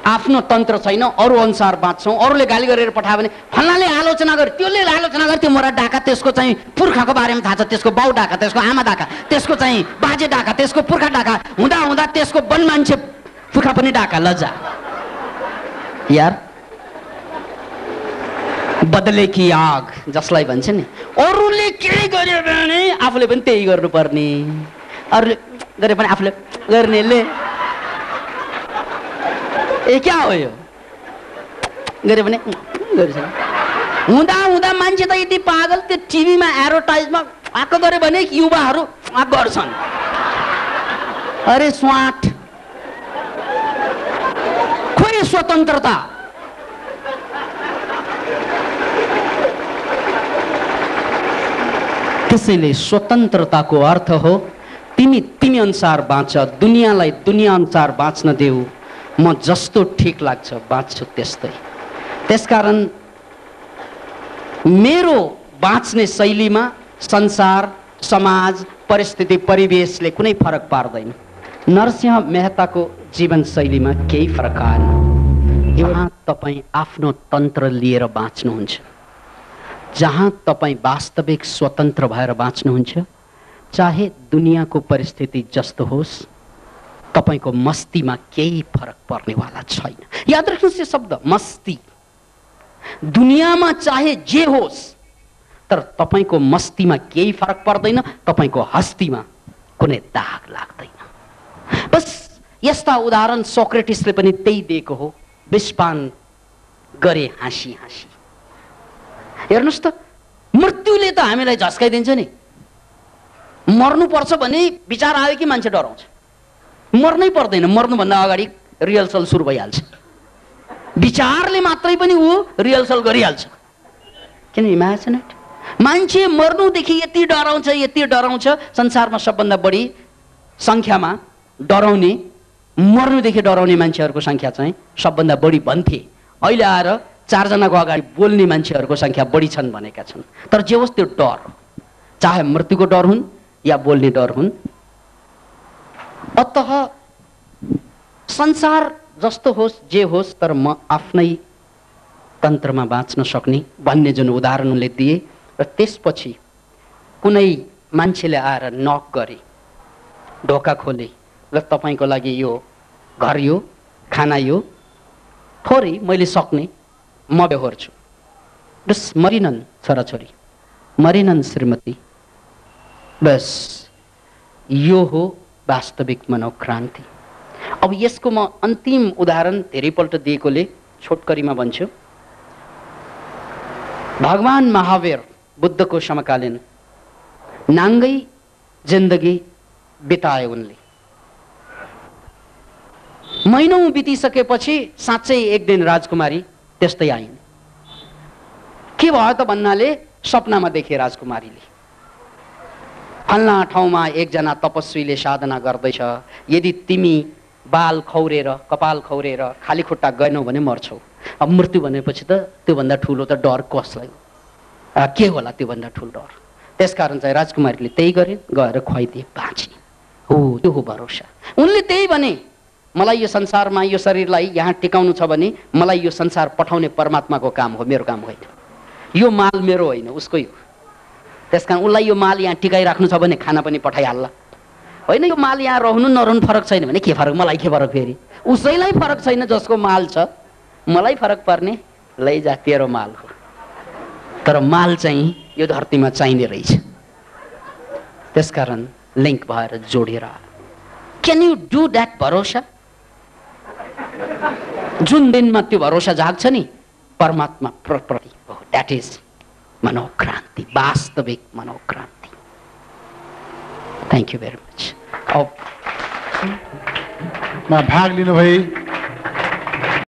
आफ्नो तन्त्र छैन, अरू अनुसार बाँच्छौँ। अरूले गाली गरेर पठायो भने फल्नाले आलोचना गर्यो, त्यसले आलोचना गर्यो, त्यो मोरा डाका, त्यसको चाहिँ पुर्खाको बारेमा थाहा छ, त्यसको बाउ डाका, त्यसको आमा डाका, त्यसको चाहिँ बाजे डाका, त्यसको पुर्खा डाका, हुँदा हुँदा त्यसको वन मान्छे पुर्खा पनि डाका। लजा यार, बदले कि आग जसलाई भन्छ नि। अरूले के गर्यो भने आफूले पनि त्यही गर्नुपर्ने, अरूले गरे पनि आफूले गर्नेले। ए क्या हो यो? गरे भने गरिस। हुँदा हुँदा मान्छे त यति पागल, त्यो टिभीमा एडभर्टाइजमा आएको गरे भने युवाहरू गर्छन्। अरे स्वाट, खोइ स्वतन्त्रता। त्यसैले स्वतन्त्रताको अर्थ हो तिमी तिमी अनुसार बाँच, दुनियाँलाई दुनियाँ अनुसार बाँच्न देऊ। म जस्तो ठिक लाग्छ बाँच्छु त्यस्तै। त्यसकारण मेरो बाँच्ने शैलीमा संसार, समाज, परिस्थिति, परिवेशले कुनै फरक पार्दैन। नरसिंह मेहताको जीवन शैलीमा केही फरक आएन। जहाँ तपाईँ आफ्नो तन्त्र लिएर बाँच्नुहुन्छ, जहाँ तपाईँ वास्तविक स्वतन्त्र भएर बाँच्नुहुन्छ, चाहे दुनियाँको परिस्थिति जस्तो होस्, तपाईको मस्तीमा केही फरक पर्नेवाला छैन। याद राख्नुहोस् यो शब्द मस्ती। दुनियामा चाहे जे होस् तर तपाईको मस्तीमा केही फरक पर्दैन, तपाईको हस्तीमा कुनै दाग लाग्दैन। बस यस्ता उदाहरण सोक्रेटिसले पनि त्यही दिएको हो। विषपान गरे हाँसी हाँसी। हेर्नुस् त, मृत्युले त हामीलाई झस्काइदिन्छ नि। मर्नुपर्छ भने विचार आयो कि मान्छे डराउँछ, मर्नै पर्दैन। मर्नुभन्दा अगाडि रिहर्सल सुरु भइहाल्छ। विचारले मात्रै पनि ऊ रिहर्सल गरिहाल्छ। किन इमेजिन इट, मान्छे मर्नुदेखि यति डराउँछ, यति डराउँछ। संसारमा सबभन्दा बढी संख्यामा डराउने, मर्नुदेखि डराउने मान्छेहरूको संख्या चाहिँ सबभन्दा बढी भन्थे। अहिले आएर 4 जनाको अगाडि बोल्ने मान्छेहरूको संख्या बढी छन् भनेका छन्। तर जे होस् त्यो डर, चाहे मृत्युको डर हुन् या बोल्ने डर हुन्। अतः संसार जस्तो होस् जे होस्, तर म आफ्नै तन्त्रमा बाँच्न सक्ने भन्ने जुन उदाहरण उनले दिए, र त्यसपछि कुनै मान्छेले आएर नक गरे, ढोका खोले, ल तपाईको लागि यो घर, यो खाना, यो थोरै मैले सक्ने म बेहोर्छु। बस मरिनन् छोराछोरी, मरिनन् श्रीमती। बस यो हो वास्तविक मनोक्रान्ति। अब यसको म अन्तिम उदाहरण धेरैपल्ट दिएकोले छोटकरीमा भन्छु। भगवान महावीर बुद्धको समकालीन नाङ्गै जिन्दगी बिताए उनले। महिनौं बितिसकेपछि साँच्चै एक दिन राजकुमारी त्यस्तै आइन्। के भयो त भन्नाले सपनामा देखे राजकुमारीले, फल्ना ठाउँमा एकजना तपस्वीले साधना गर्दैछ, यदि तिमी बाल खौरेर, कपाल खौरेर खाली खुट्टा गएनौ भने मर्छौ। अब मृत्यु भनेपछि त त्योभन्दा ठुलो त डर कसलाई, के होला त्योभन्दा ठुलो डर। त्यसकारण चाहिँ राजकुमारीले त्यही गरे, गएर खुवाइदिए, बाँचे। हो त्यो हो भरोसा। उनले त्यही भने, मलाई यो संसारमा यो शरीरलाई यहाँ टिकाउनु छ भने मलाई यो संसार पठाउने परमात्माको काम हो, मेरो काम होइन। यो माल मेरो होइन, उसकै हो। त्यसकारण उसलाई यो माल यहाँ टिकाइराख्नु छ भने खाना पनि पठाइहाल्ला। होइन यो माल यहाँ रहनु नरहनु फरक छैन भने के फरक, मलाई के फरक फेरि, उसैलाई फरक छैन जसको माल छ, मलाई फरक पर्ने, लैजा तेरो माल हो। तर माल चाहिँ यो धरतीमा चाहिने रहेछ। त्यसकारण लिङ्क भएर जोडेर, क्यान यु डु द्याट भरोसा? जुन दिनमा त्यो भरोसा जाग्छ नि परमात्मा प्रति, द्याट इज मनोक्रान्ति, वास्तविक मनोक्रान्ति। Thank you very much. भाग लिनुभई